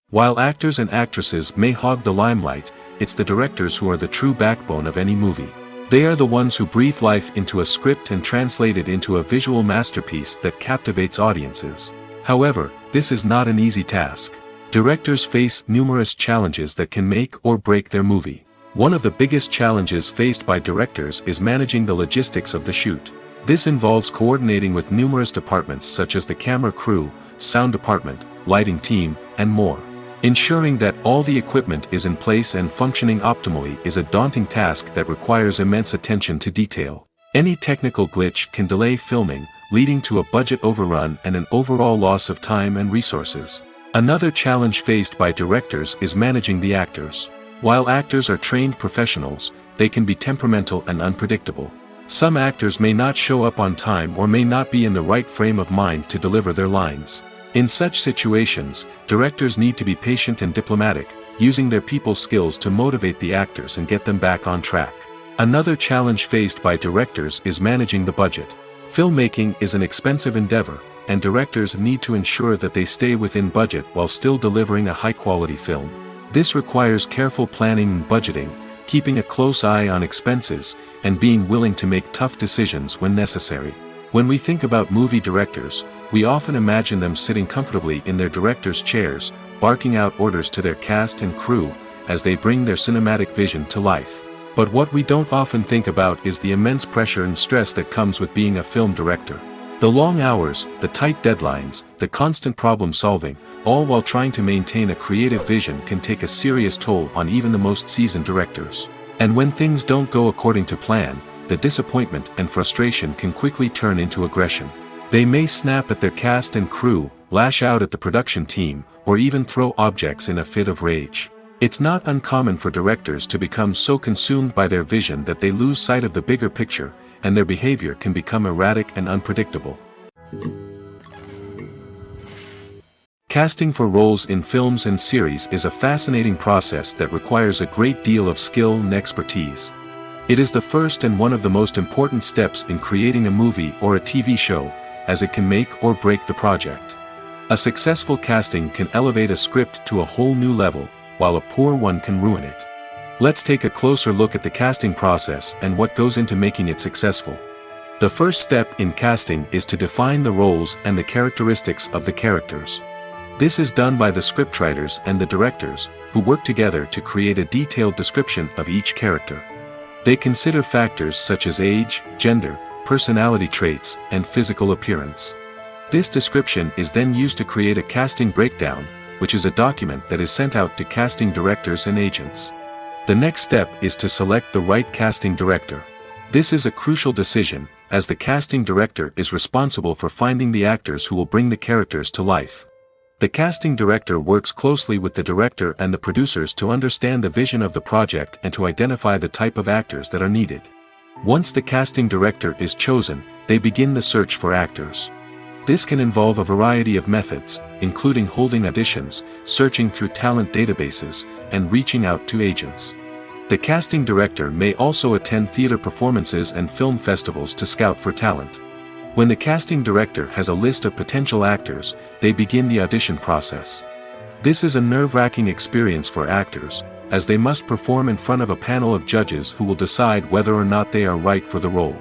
While actors and actresses may hog the limelight, it's the directors who are the true backbone of any movie. They are the ones who breathe life into a script and translate it into a visual masterpiece that captivates audiences. However, this is not an easy task. Directors face numerous challenges that can make or break their movie. One of the biggest challenges faced by directors is managing the logistics of the shoot. This involves coordinating with numerous departments such as the camera crew, sound department, lighting team, and more. Ensuring that all the equipment is in place and functioning optimally is a daunting task that requires immense attention to detail. Any technical glitch can delay filming, leading to a budget overrun and an overall loss of time and resources. Another challenge faced by directors is managing the actors. While actors are trained professionals, they can be temperamental and unpredictable. Some actors may not show up on time or may not be in the right frame of mind to deliver their lines. In such situations, directors need to be patient and diplomatic, using their people skills to motivate the actors and get them back on track. Another challenge faced by directors is managing the budget. Filmmaking is an expensive endeavor, and directors need to ensure that they stay within budget while still delivering a high-quality film. This requires careful planning and budgeting, keeping a close eye on expenses, and being willing to make tough decisions when necessary. When we think about movie directors, we often imagine them sitting comfortably in their director's chairs, barking out orders to their cast and crew, as they bring their cinematic vision to life. But what we don't often think about is the immense pressure and stress that comes with being a film director. The long hours, the tight deadlines, the constant problem solving, all while trying to maintain a creative vision can take a serious toll on even the most seasoned directors. And when things don't go according to plan, the disappointment and frustration can quickly turn into aggression. They may snap at their cast and crew, lash out at the production team, or even throw objects in a fit of rage. It's not uncommon for directors to become so consumed by their vision that they lose sight of the bigger picture, and their behavior can become erratic and unpredictable. Casting for roles in films and series is a fascinating process that requires a great deal of skill and expertise. It is the first and one of the most important steps in creating a movie or a TV show, as it can make or break the project. A successful casting can elevate a script to a whole new level, while a poor one can ruin it. Let's take a closer look at the casting process and what goes into making it successful. The first step in casting is to define the roles and the characteristics of the characters. This is done by the scriptwriters and the directors, who work together to create a detailed description of each character. They consider factors such as age, gender, personality traits, and physical appearance. This description is then used to create a casting breakdown, which is a document that is sent out to casting directors and agents. The next step is to select the right casting director. This is a crucial decision, as the casting director is responsible for finding the actors who will bring the characters to life. The casting director works closely with the director and the producers to understand the vision of the project and to identify the type of actors that are needed. Once the casting director is chosen, they begin the search for actors. This can involve a variety of methods, including holding auditions, searching through talent databases, and reaching out to agents. The casting director may also attend theater performances and film festivals to scout for talent. When the casting director has a list of potential actors, they begin the audition process. This is a nerve-wracking experience for actors, as they must perform in front of a panel of judges who will decide whether or not they are right for the role.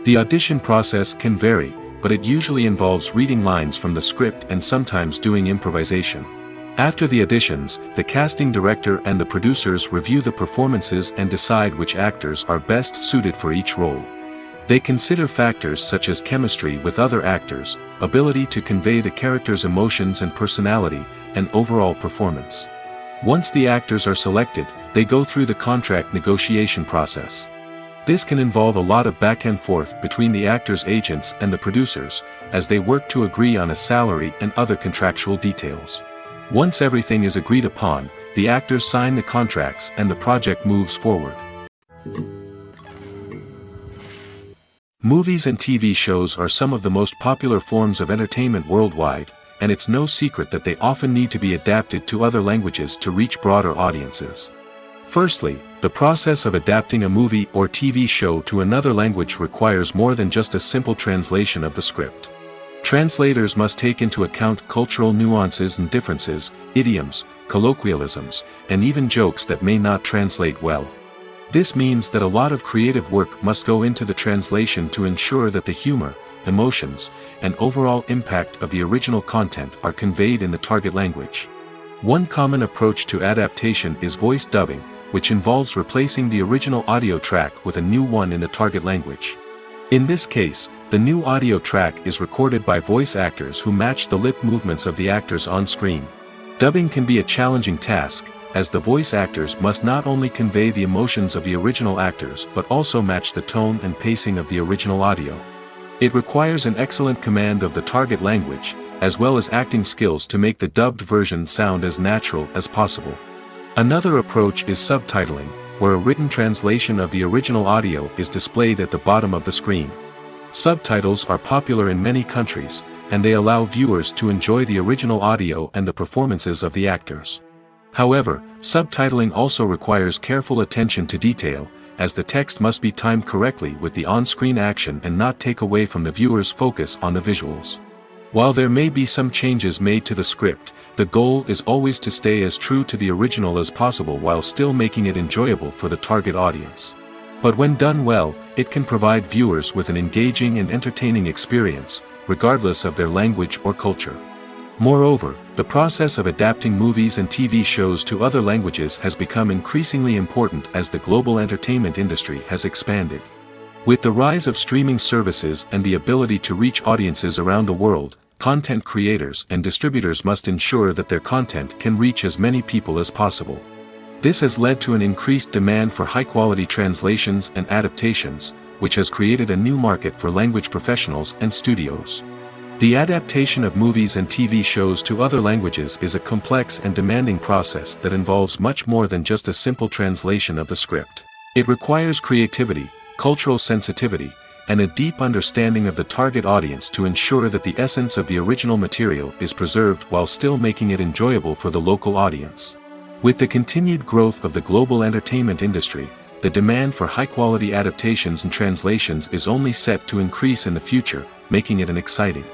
The audition process can vary, but it usually involves reading lines from the script and sometimes doing improvisation. After the auditions, the casting director and the producers review the performances and decide which actors are best suited for each role. They consider factors such as chemistry with other actors, ability to convey the character's emotions and personality, and overall performance. Once the actors are selected, they go through the contract negotiation process. This can involve a lot of back and forth between the actors' agents and the producers, as they work to agree on a salary and other contractual details. Once everything is agreed upon, the actors sign the contracts and the project moves forward. Movies and TV shows are some of the most popular forms of entertainment worldwide, and it's no secret that they often need to be adapted to other languages to reach broader audiences. Firstly, the process of adapting a movie or TV show to another language requires more than just a simple translation of the script. Translators must take into account cultural nuances and differences, idioms, colloquialisms, and even jokes that may not translate well. This means that a lot of creative work must go into the translation to ensure that the humor, emotions, and overall impact of the original content are conveyed in the target language. One common approach to adaptation is voice dubbing, which involves replacing the original audio track with a new one in the target language. In this case, the new audio track is recorded by voice actors who match the lip movements of the actors on screen. Dubbing can be a challenging task, as the voice actors must not only convey the emotions of the original actors but also match the tone and pacing of the original audio. It requires an excellent command of the target language, as well as acting skills to make the dubbed version sound as natural as possible. Another approach is subtitling, where a written translation of the original audio is displayed at the bottom of the screen. Subtitles are popular in many countries, and they allow viewers to enjoy the original audio and the performances of the actors. However, subtitling also requires careful attention to detail, as the text must be timed correctly with the on-screen action and not take away from the viewer's focus on the visuals. While there may be some changes made to the script, the goal is always to stay as true to the original as possible while still making it enjoyable for the target audience. But when done well, it can provide viewers with an engaging and entertaining experience, regardless of their language or culture. Moreover, the process of adapting movies and TV shows to other languages has become increasingly important as the global entertainment industry has expanded. With the rise of streaming services and the ability to reach audiences around the world, content creators and distributors must ensure that their content can reach as many people as possible. This has led to an increased demand for high-quality translations and adaptations, which has created a new market for language professionals and studios. The adaptation of movies and TV shows to other languages is a complex and demanding process that involves much more than just a simple translation of the script. It requires creativity, cultural sensitivity, and a deep understanding of the target audience to ensure that the essence of the original material is preserved while still making it enjoyable for the local audience. With the continued growth of the global entertainment industry, the demand for high-quality adaptations and translations is only set to increase in the future, making it an exciting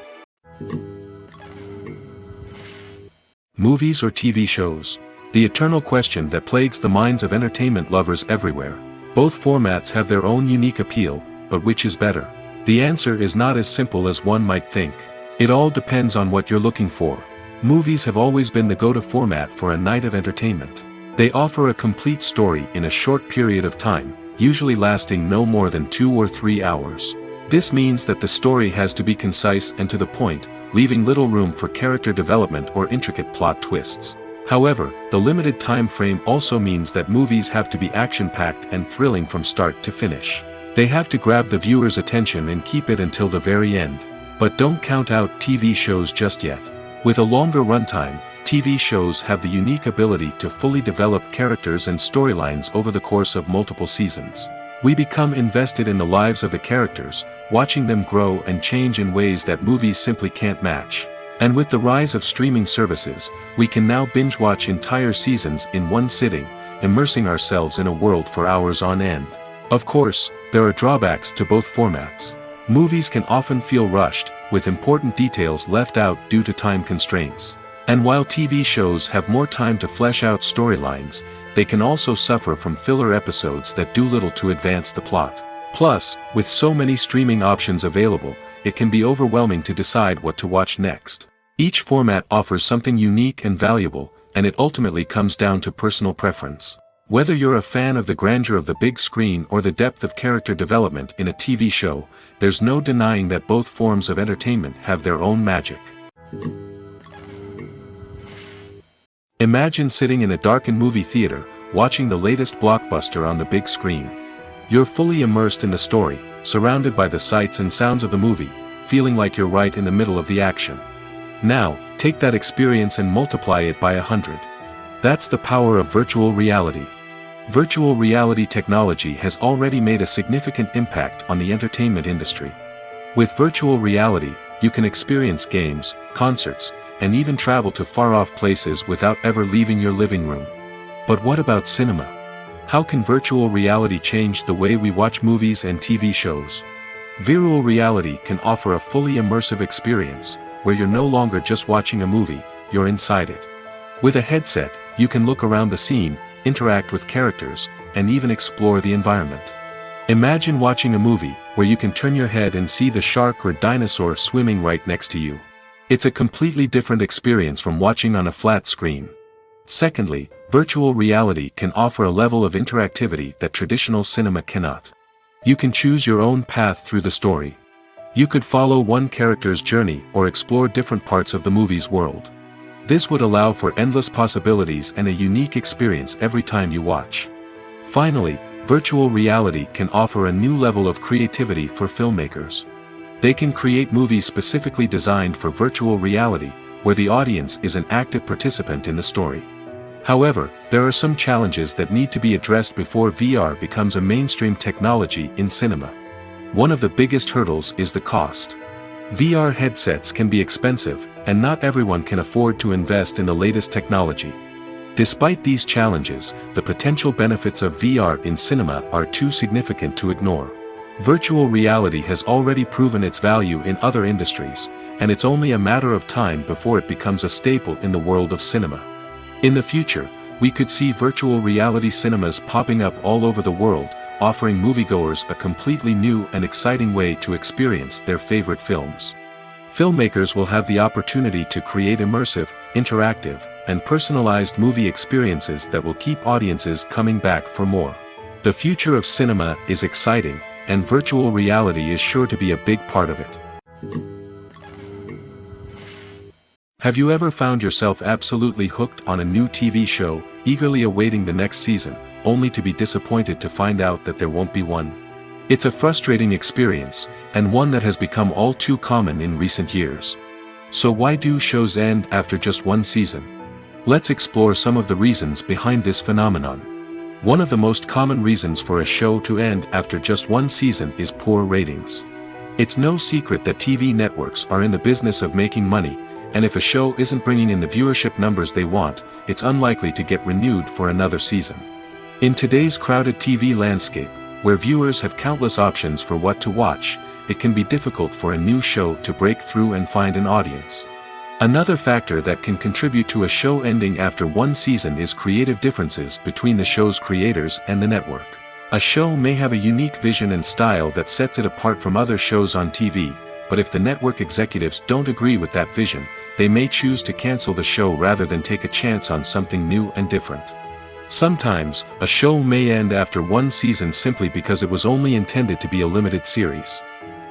movies or TV shows. The eternal question that plagues the minds of entertainment lovers everywhere. Both formats have their own unique appeal, but which is better? The answer is not as simple as one might think. It all depends on what you're looking for. Movies have always been the go-to format for a night of entertainment. They offer a complete story in a short period of time, usually lasting no more than 2 or 3 hours. This means that the story has to be concise and to the point, leaving little room for character development or intricate plot twists. However, the limited time frame also means that movies have to be action-packed and thrilling from start to finish. They have to grab the viewer's attention and keep it until the very end. But don't count out TV shows just yet. With a longer runtime, TV shows have the unique ability to fully develop characters and storylines over the course of multiple seasons. We become invested in the lives of the characters, watching them grow and change in ways that movies simply can't match. And with the rise of streaming services, we can now binge-watch entire seasons in one sitting, immersing ourselves in a world for hours on end. Of course, there are drawbacks to both formats. Movies can often feel rushed, with important details left out due to time constraints. And while TV shows have more time to flesh out storylines, they can also suffer from filler episodes that do little to advance the plot. Plus, with so many streaming options available, it can be overwhelming to decide what to watch next. Each format offers something unique and valuable, and it ultimately comes down to personal preference. Whether you're a fan of the grandeur of the big screen or the depth of character development in a TV show, there's no denying that both forms of entertainment have their own magic. Imagine sitting in a darkened movie theater, watching the latest blockbuster on the big screen. You're fully immersed in the story, surrounded by the sights and sounds of the movie, feeling like you're right in the middle of the action. Now, take that experience and multiply it by 100. That's the power of virtual reality. Virtual reality technology has already made a significant impact on the entertainment industry. With virtual reality, you can experience games, concerts, and even travel to far-off places without ever leaving your living room. But what about cinema? How can virtual reality change the way we watch movies and TV shows? Virtual reality can offer a fully immersive experience, where you're no longer just watching a movie, you're inside it. With a headset, you can look around the scene, interact with characters, and even explore the environment. Imagine watching a movie, where you can turn your head and see the shark or dinosaur swimming right next to you. It's a completely different experience from watching on a flat screen. Secondly, virtual reality can offer a level of interactivity that traditional cinema cannot. You can choose your own path through the story. You could follow one character's journey or explore different parts of the movie's world. This would allow for endless possibilities and a unique experience every time you watch. Finally, virtual reality can offer a new level of creativity for filmmakers. They can create movies specifically designed for virtual reality, where the audience is an active participant in the story. However, there are some challenges that need to be addressed before VR becomes a mainstream technology in cinema. One of the biggest hurdles is the cost. VR headsets can be expensive, and not everyone can afford to invest in the latest technology. Despite these challenges, the potential benefits of VR in cinema are too significant to ignore. Virtual reality has already proven its value in other industries, and it's only a matter of time before it becomes a staple in the world of cinema. In the future, we could see virtual reality cinemas popping up all over the world, offering moviegoers a completely new and exciting way to experience their favorite films. Filmmakers will have the opportunity to create immersive, interactive, and personalized movie experiences that will keep audiences coming back for more. The future of cinema is exciting, and virtual reality is sure to be a big part of it. Have you ever found yourself absolutely hooked on a new TV show, eagerly awaiting the next season, only to be disappointed to find out that there won't be one? It's a frustrating experience, and one that has become all too common in recent years. So why do shows end after just one season? Let's explore some of the reasons behind this phenomenon. One of the most common reasons for a show to end after just one season is poor ratings. It's no secret that TV networks are in the business of making money, and if a show isn't bringing in the viewership numbers they want, it's unlikely to get renewed for another season. In today's crowded TV landscape, where viewers have countless options for what to watch, it can be difficult for a new show to break through and find an audience. Another factor that can contribute to a show ending after one season is creative differences between the show's creators and the network. A show may have a unique vision and style that sets it apart from other shows on TV, but if the network executives don't agree with that vision, they may choose to cancel the show rather than take a chance on something new and different. Sometimes, a show may end after one season simply because it was only intended to be a limited series.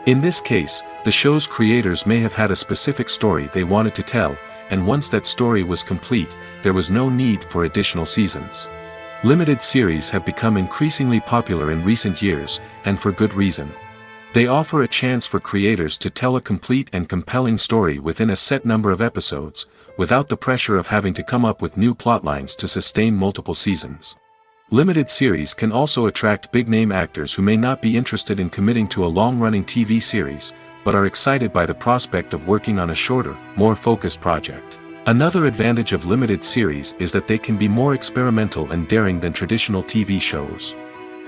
In this case, the show's creators may have had a specific story they wanted to tell, and once that story was complete, there was no need for additional seasons. Limited series have become increasingly popular in recent years, and for good reason. They offer a chance for creators to tell a complete and compelling story within a set number of episodes, without the pressure of having to come up with new plotlines to sustain multiple seasons. Limited series can also attract big-name actors who may not be interested in committing to a long-running TV series, but are excited by the prospect of working on a shorter, more focused project. Another advantage of limited series is that they can be more experimental and daring than traditional TV shows.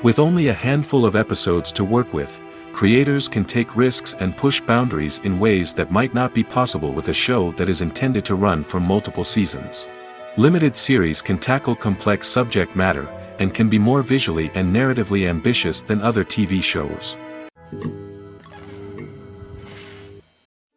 With only a handful of episodes to work with, creators can take risks and push boundaries in ways that might not be possible with a show that is intended to run for multiple seasons. Limited series can tackle complex subject matter, and can be more visually and narratively ambitious than other TV shows.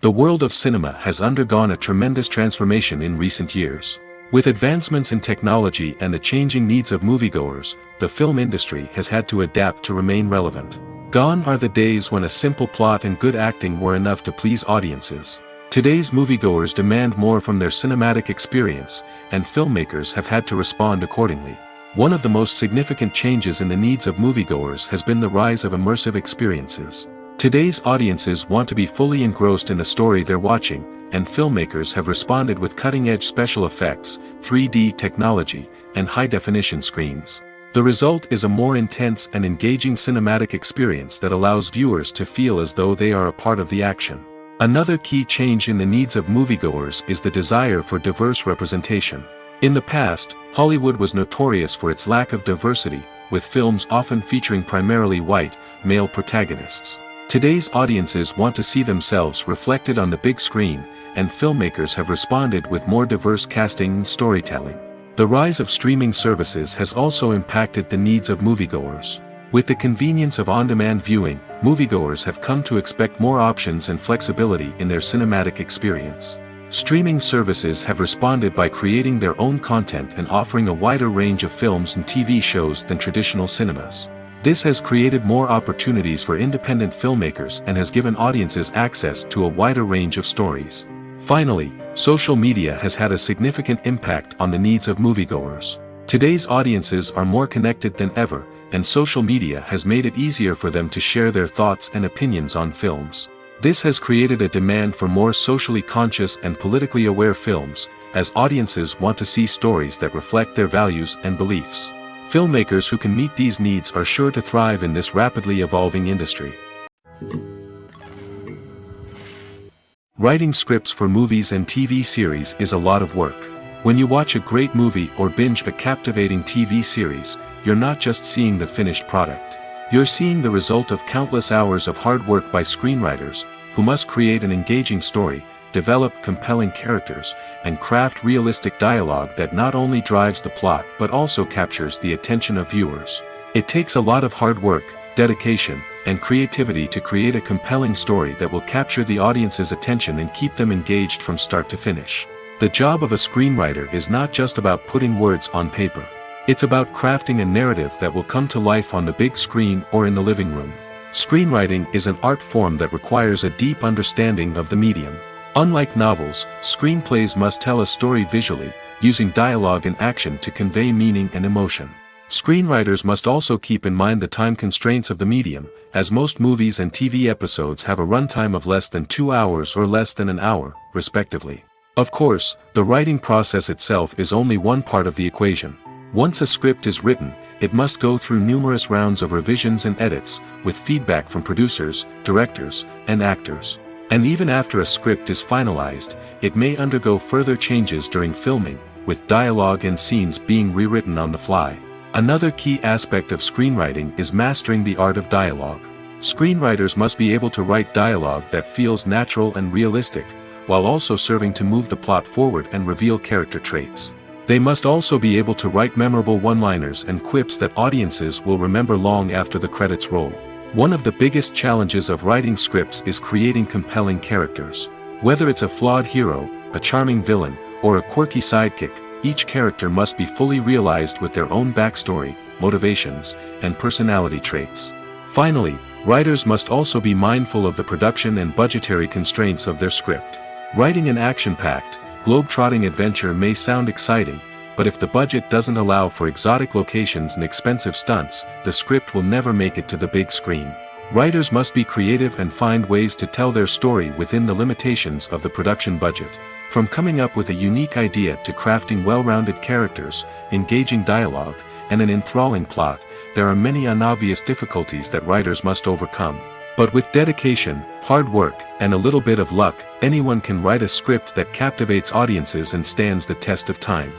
The world of cinema has undergone a tremendous transformation in recent years. With advancements in technology and the changing needs of moviegoers, the film industry has had to adapt to remain relevant. Gone are the days when a simple plot and good acting were enough to please audiences. Today's moviegoers demand more from their cinematic experience, and filmmakers have had to respond accordingly. One of the most significant changes in the needs of moviegoers has been the rise of immersive experiences. Today's audiences want to be fully engrossed in the story they're watching, and filmmakers have responded with cutting-edge special effects, 3D technology, and high-definition screens. The result is a more intense and engaging cinematic experience that allows viewers to feel as though they are a part of the action. Another key change in the needs of moviegoers is the desire for diverse representation. In the past, Hollywood was notorious for its lack of diversity, with films often featuring primarily white, male protagonists. Today's audiences want to see themselves reflected on the big screen, and filmmakers have responded with more diverse casting and storytelling. The rise of streaming services has also impacted the needs of moviegoers. With the convenience of on-demand viewing, moviegoers have come to expect more options and flexibility in their cinematic experience. Streaming services have responded by creating their own content and offering a wider range of films and TV shows than traditional cinemas. This has created more opportunities for independent filmmakers and has given audiences access to a wider range of stories. Finally, social media has had a significant impact on the needs of moviegoers. Today's audiences are more connected than ever, and social media has made it easier for them to share their thoughts and opinions on films. This has created a demand for more socially conscious and politically aware films, as audiences want to see stories that reflect their values and beliefs. Filmmakers who can meet these needs are sure to thrive in this rapidly evolving industry. Writing scripts for movies and TV series is a lot of work. When you watch a great movie or binge a captivating TV series, you're not just seeing the finished product. You're seeing the result of countless hours of hard work by screenwriters, who must create an engaging story, develop compelling characters, and craft realistic dialogue that not only drives the plot but also captures the attention of viewers. It takes a lot of hard work, dedication, and creativity to create a compelling story that will capture the audience's attention and keep them engaged from start to finish. The job of a screenwriter is not just about putting words on paper. It's about crafting a narrative that will come to life on the big screen or in the living room. Screenwriting is an art form that requires a deep understanding of the medium. Unlike novels, screenplays must tell a story visually, using dialogue and action to convey meaning and emotion. Screenwriters must also keep in mind the time constraints of the medium, as most movies and TV episodes have a runtime of less than 2 hours or less than an hour, respectively. Of course, the writing process itself is only one part of the equation. Once a script is written, it must go through numerous rounds of revisions and edits, with feedback from producers, directors, and actors. And even after a script is finalized, it may undergo further changes during filming, with dialogue and scenes being rewritten on the fly. Another key aspect of screenwriting is mastering the art of dialogue. Screenwriters must be able to write dialogue that feels natural and realistic, while also serving to move the plot forward and reveal character traits. They must also be able to write memorable one-liners and quips that audiences will remember long after the credits roll. One of the biggest challenges of writing scripts is creating compelling characters. Whether it's a flawed hero, a charming villain, or a quirky sidekick, each character must be fully realized with their own backstory, motivations, and personality traits. Finally, writers must also be mindful of the production and budgetary constraints of their script. Writing an action-packed, globe-trotting adventure may sound exciting, but if the budget doesn't allow for exotic locations and expensive stunts, the script will never make it to the big screen. Writers must be creative and find ways to tell their story within the limitations of the production budget. From coming up with a unique idea to crafting well-rounded characters, engaging dialogue, and an enthralling plot, there are many unobvious difficulties that writers must overcome. But with dedication, hard work, and a little bit of luck, anyone can write a script that captivates audiences and stands the test of time.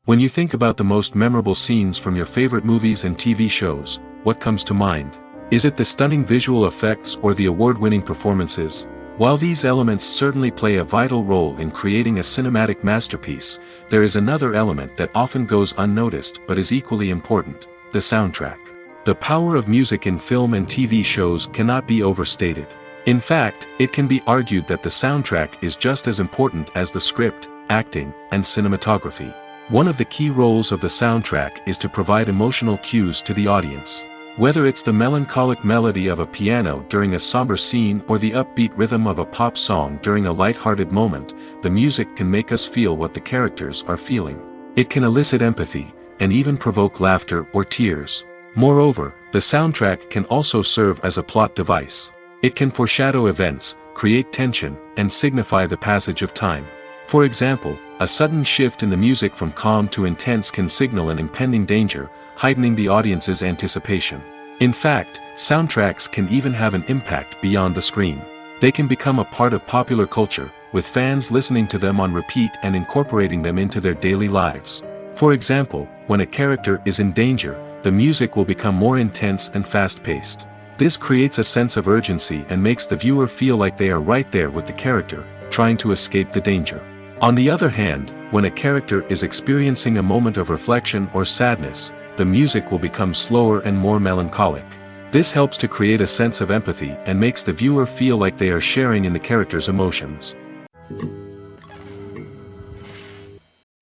When you think about the most memorable scenes from your favorite movies and TV shows, what comes to mind? Is it the stunning visual effects or the award-winning performances? While these elements certainly play a vital role in creating a cinematic masterpiece, there is another element that often goes unnoticed but is equally important: the soundtrack. The power of music in film and TV shows cannot be overstated. In fact, it can be argued that the soundtrack is just as important as the script, acting, and cinematography. One of the key roles of the soundtrack is to provide emotional cues to the audience. Whether it's the melancholic melody of a piano during a somber scene or the upbeat rhythm of a pop song during a light-hearted moment, the music can make us feel what the characters are feeling. It can elicit empathy, and even provoke laughter or tears. Moreover, the soundtrack can also serve as a plot device. It can foreshadow events, create tension, and signify the passage of time. For example, a sudden shift in the music from calm to intense can signal an impending danger, heightening the audience's anticipation. In fact, soundtracks can even have an impact beyond the screen. They can become a part of popular culture, with fans listening to them on repeat and incorporating them into their daily lives. For example, when a character is in danger, the music will become more intense and fast-paced. This creates a sense of urgency and makes the viewer feel like they are right there with the character, trying to escape the danger. On the other hand, when a character is experiencing a moment of reflection or sadness, the music will become slower and more melancholic. This helps to create a sense of empathy and makes the viewer feel like they are sharing in the character's emotions.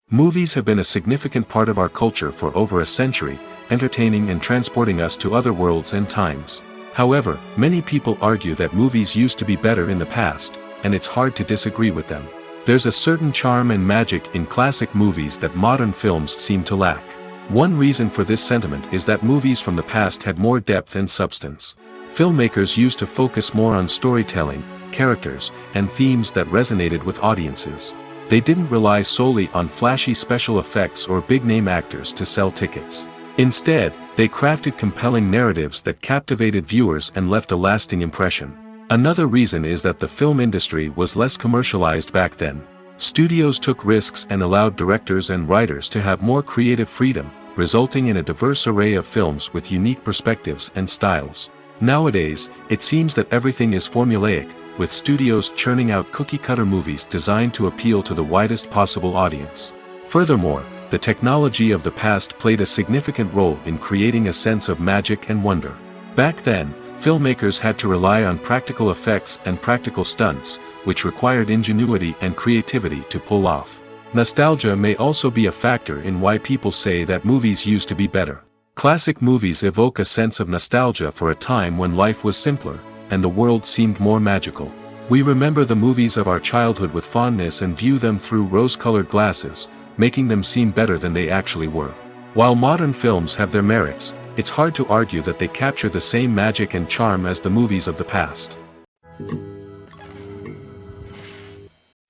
Movies have been a significant part of our culture for over a century, entertaining and transporting us to other worlds and times. However, many people argue that movies used to be better in the past, and it's hard to disagree with them. There's a certain charm and magic in classic movies that modern films seem to lack. One reason for this sentiment is that movies from the past had more depth and substance. Filmmakers used to focus more on storytelling, characters, and themes that resonated with audiences. They didn't rely solely on flashy special effects or big-name actors to sell tickets. Instead, they crafted compelling narratives that captivated viewers and left a lasting impression. Another reason is that the film industry was less commercialized back then. Studios took risks and allowed directors and writers to have more creative freedom, resulting in a diverse array of films with unique perspectives and styles. Nowadays, it seems that everything is formulaic, with studios churning out cookie-cutter movies designed to appeal to the widest possible audience. Furthermore, the technology of the past played a significant role in creating a sense of magic and wonder. Back then, filmmakers had to rely on practical effects and practical stunts, which required ingenuity and creativity to pull off. Nostalgia may also be a factor in why people say that movies used to be better. Classic movies evoke a sense of nostalgia for a time when life was simpler, and the world seemed more magical. We remember the movies of our childhood with fondness and view them through rose-colored glasses, making them seem better than they actually were. While modern films have their merits, it's hard to argue that they capture the same magic and charm as the movies of the past.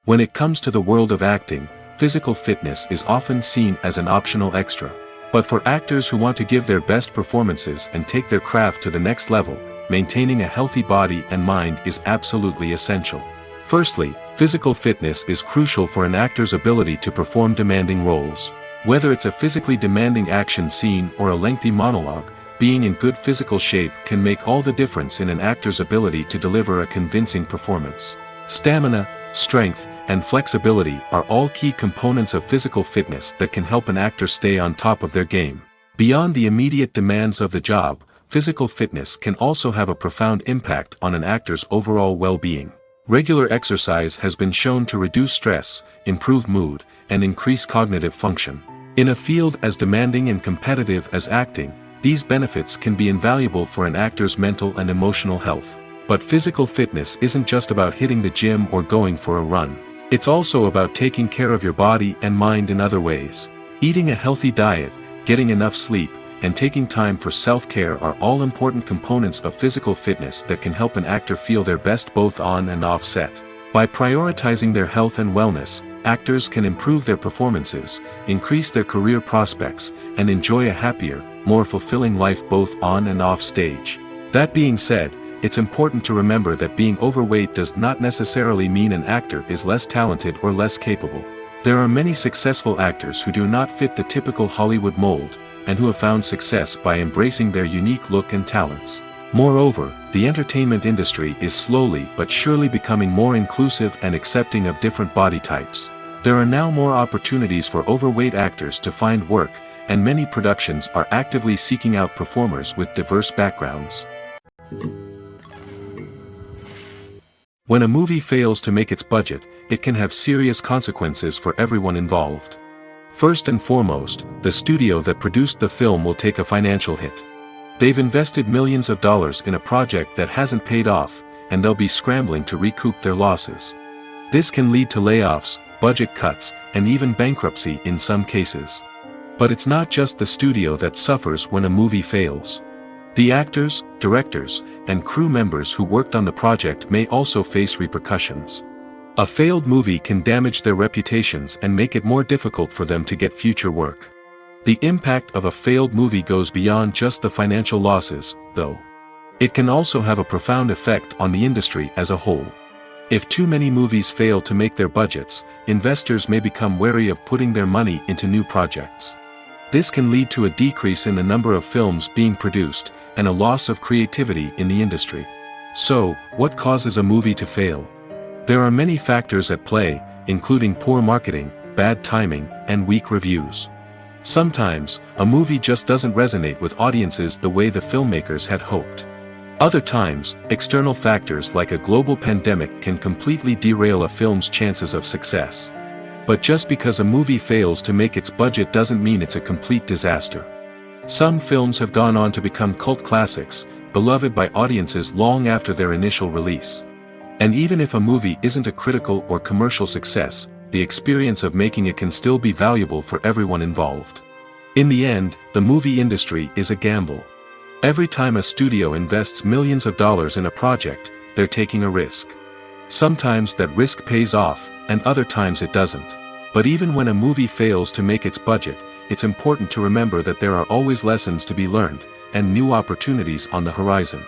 When it comes to the world of acting, physical fitness is often seen as an optional extra. But for actors who want to give their best performances and take their craft to the next level, maintaining a healthy body and mind is absolutely essential. Firstly, physical fitness is crucial for an actor's ability to perform demanding roles. Whether it's a physically demanding action scene or a lengthy monologue, being in good physical shape can make all the difference in an actor's ability to deliver a convincing performance. Stamina, strength, and flexibility are all key components of physical fitness that can help an actor stay on top of their game. Beyond the immediate demands of the job, physical fitness can also have a profound impact on an actor's overall well-being. Regular exercise has been shown to reduce stress, improve mood, and increase cognitive function. In a field as demanding and competitive as acting, these benefits can be invaluable for an actor's mental and emotional health. But physical fitness isn't just about hitting the gym or going for a run. It's also about taking care of your body and mind in other ways. Eating a healthy diet, getting enough sleep, and taking time for self-care are all important components of physical fitness that can help an actor feel their best both on and off set. By prioritizing their health and wellness, actors can improve their performances, increase their career prospects, and enjoy a happier, more fulfilling life both on and off stage. That being said, it's important to remember that being overweight does not necessarily mean an actor is less talented or less capable. There are many successful actors who do not fit the typical Hollywood mold, and who have found success by embracing their unique look and talents. Moreover, the entertainment industry is slowly but surely becoming more inclusive and accepting of different body types. There are now more opportunities for overweight actors to find work, and many productions are actively seeking out performers with diverse backgrounds. When a movie fails to make its budget, it can have serious consequences for everyone involved. First and foremost, the studio that produced the film will take a financial hit. They've invested millions of dollars in a project that hasn't paid off, and they'll be scrambling to recoup their losses. This can lead to layoffs, budget cuts, and even bankruptcy in some cases. But it's not just the studio that suffers when a movie fails. The actors, directors, and crew members who worked on the project may also face repercussions. A failed movie can damage their reputations and make it more difficult for them to get future work. The impact of a failed movie goes beyond just the financial losses, though. It can also have a profound effect on the industry as a whole. If too many movies fail to make their budgets, investors may become wary of putting their money into new projects. This can lead to a decrease in the number of films being produced, and a loss of creativity in the industry. So, what causes a movie to fail? There are many factors at play, including poor marketing, bad timing, and weak reviews. Sometimes, a movie just doesn't resonate with audiences the way the filmmakers had hoped. Other times, external factors like a global pandemic can completely derail a film's chances of success. But just because a movie fails to make its budget doesn't mean it's a complete disaster. Some films have gone on to become cult classics, beloved by audiences long after their initial release. And even if a movie isn't a critical or commercial success, the experience of making it can still be valuable for everyone involved. In the end, the movie industry is a gamble. Every time a studio invests millions of dollars in a project, they're taking a risk. Sometimes that risk pays off, and other times it doesn't. But even when a movie fails to make its budget, it's important to remember that there are always lessons to be learned, and new opportunities on the horizon.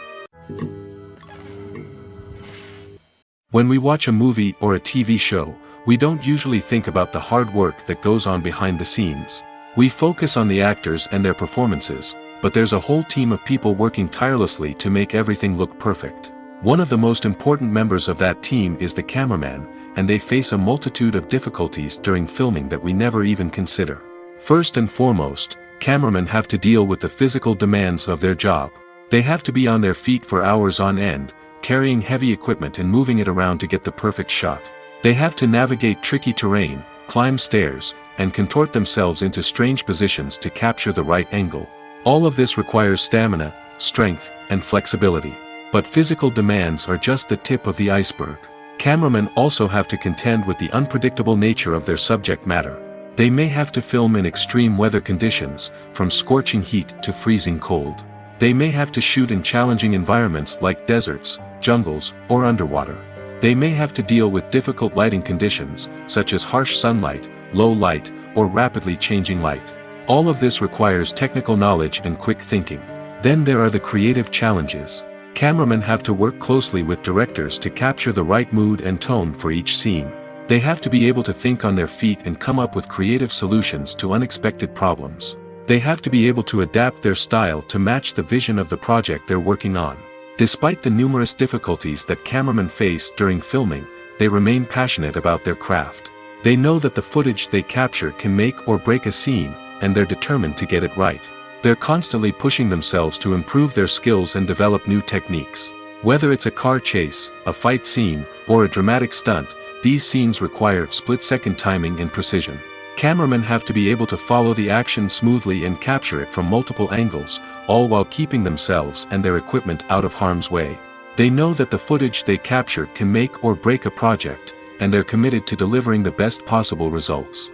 When we watch a movie or a TV show, we don't usually think about the hard work that goes on behind the scenes. We focus on the actors and their performances, but there's a whole team of people working tirelessly to make everything look perfect. One of the most important members of that team is the cameraman, and they face a multitude of difficulties during filming that we never even consider. First and foremost, cameramen have to deal with the physical demands of their job. They have to be on their feet for hours on end, carrying heavy equipment and moving it around to get the perfect shot. They have to navigate tricky terrain, climb stairs, and contort themselves into strange positions to capture the right angle. All of this requires stamina, strength, and flexibility. But physical demands are just the tip of the iceberg. Cameramen also have to contend with the unpredictable nature of their subject matter. They may have to film in extreme weather conditions, from scorching heat to freezing cold. They may have to shoot in challenging environments like deserts, jungles, or underwater. They may have to deal with difficult lighting conditions, such as harsh sunlight, low light, or rapidly changing light. All of this requires technical knowledge and quick thinking. Then there are the creative challenges. Cameramen have to work closely with directors to capture the right mood and tone for each scene. They have to be able to think on their feet and come up with creative solutions to unexpected problems. They have to be able to adapt their style to match the vision of the project they're working on. Despite the numerous difficulties that cameramen face during filming, they remain passionate about their craft. They know that the footage they capture can make or break a scene, and they're determined to get it right. They're constantly pushing themselves to improve their skills and develop new techniques. Whether it's a car chase, a fight scene, or a dramatic stunt, these scenes require split-second timing and precision. Cameramen have to be able to follow the action smoothly and capture it from multiple angles, all while keeping themselves and their equipment out of harm's way. They know that the footage they capture can make or break a project, and they're committed to delivering the best possible results.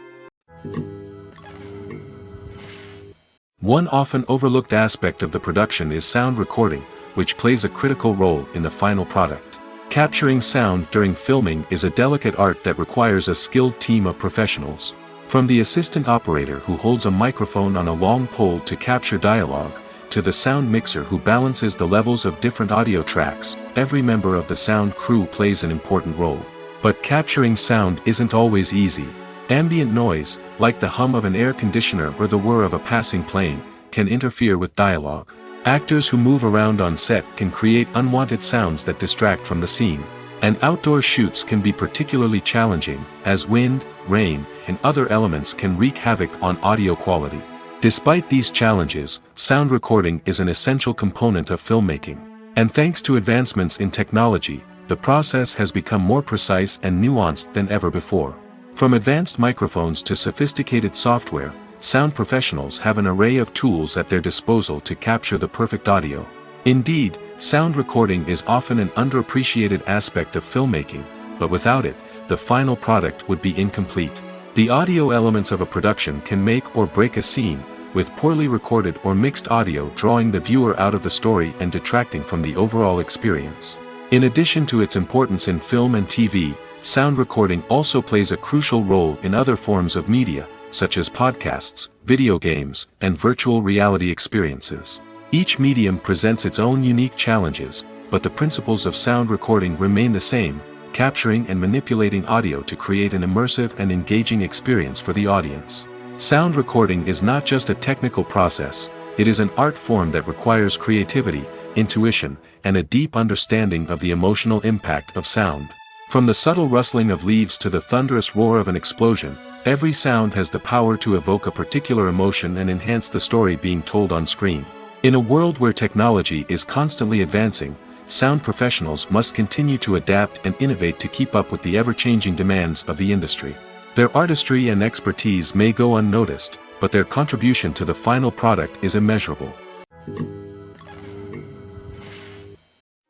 One often overlooked aspect of the production is sound recording, which plays a critical role in the final product. Capturing sound during filming is a delicate art that requires a skilled team of professionals. From the assistant operator who holds a microphone on a long pole to capture dialogue, to the sound mixer who balances the levels of different audio tracks, every member of the sound crew plays an important role. But capturing sound isn't always easy. Ambient noise, like the hum of an air conditioner or the whir of a passing plane, can interfere with dialogue. Actors who move around on set can create unwanted sounds that distract from the scene. And outdoor shoots can be particularly challenging, as wind, rain, and other elements can wreak havoc on audio quality. Despite these challenges, sound recording is an essential component of filmmaking. And thanks to advancements in technology, the process has become more precise and nuanced than ever before. From advanced microphones to sophisticated software, sound professionals have an array of tools at their disposal to capture the perfect audio. Indeed, sound recording is often an underappreciated aspect of filmmaking, but without it, the final product would be incomplete. The audio elements of a production can make or break a scene, with poorly recorded or mixed audio drawing the viewer out of the story and detracting from the overall experience. In addition to its importance in film and TV, sound recording also plays a crucial role in other forms of media, such as podcasts, video games, and virtual reality experiences. Each medium presents its own unique challenges, but the principles of sound recording remain the same, capturing and manipulating audio to create an immersive and engaging experience for the audience. Sound recording is not just a technical process, it is an art form that requires creativity, intuition, and a deep understanding of the emotional impact of sound. From the subtle rustling of leaves to the thunderous roar of an explosion, every sound has the power to evoke a particular emotion and enhance the story being told on screen. In a world where technology is constantly advancing, sound professionals must continue to adapt and innovate to keep up with the ever-changing demands of the industry. Their artistry and expertise may go unnoticed, but their contribution to the final product is immeasurable.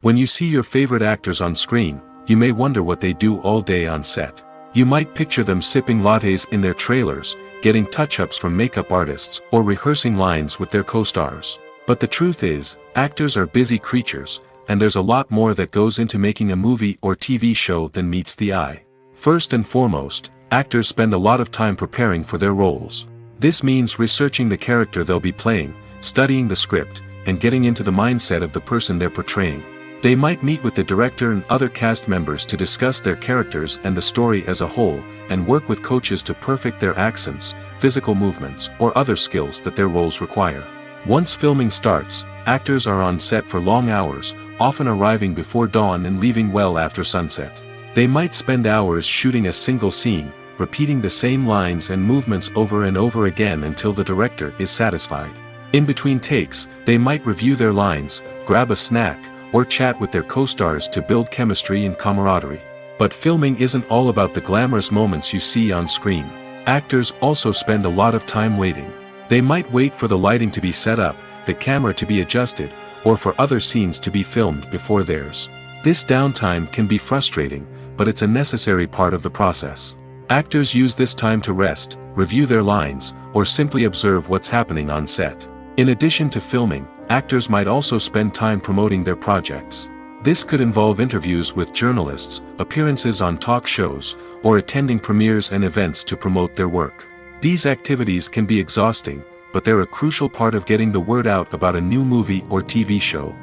When you see your favorite actors on screen, you may wonder what they do all day on set. You might picture them sipping lattes in their trailers, getting touch-ups from makeup artists, or rehearsing lines with their co-stars. But the truth is, actors are busy creatures, and there's a lot more that goes into making a movie or TV show than meets the eye. First and foremost, actors spend a lot of time preparing for their roles. This means researching the character they'll be playing, studying the script, and getting into the mindset of the person they're portraying. They might meet with the director and other cast members to discuss their characters and the story as a whole, and work with coaches to perfect their accents, physical movements, or other skills that their roles require. Once filming starts, actors are on set for long hours, often arriving before dawn and leaving well after sunset. They might spend hours shooting a single scene, repeating the same lines and movements over and over again until the director is satisfied. In between takes, they might review their lines, grab a snack, or chat with their co-stars to build chemistry and camaraderie. But filming isn't all about the glamorous moments you see on screen. Actors also spend a lot of time waiting. They might wait for the lighting to be set up, the camera to be adjusted, or for other scenes to be filmed before theirs. This downtime can be frustrating, but it's a necessary part of the process. Actors use this time to rest, review their lines, or simply observe what's happening on set. In addition to filming, actors might also spend time promoting their projects. This could involve interviews with journalists, appearances on talk shows, or attending premieres and events to promote their work. These activities can be exhausting, but they're a crucial part of getting the word out about a new movie or TV show.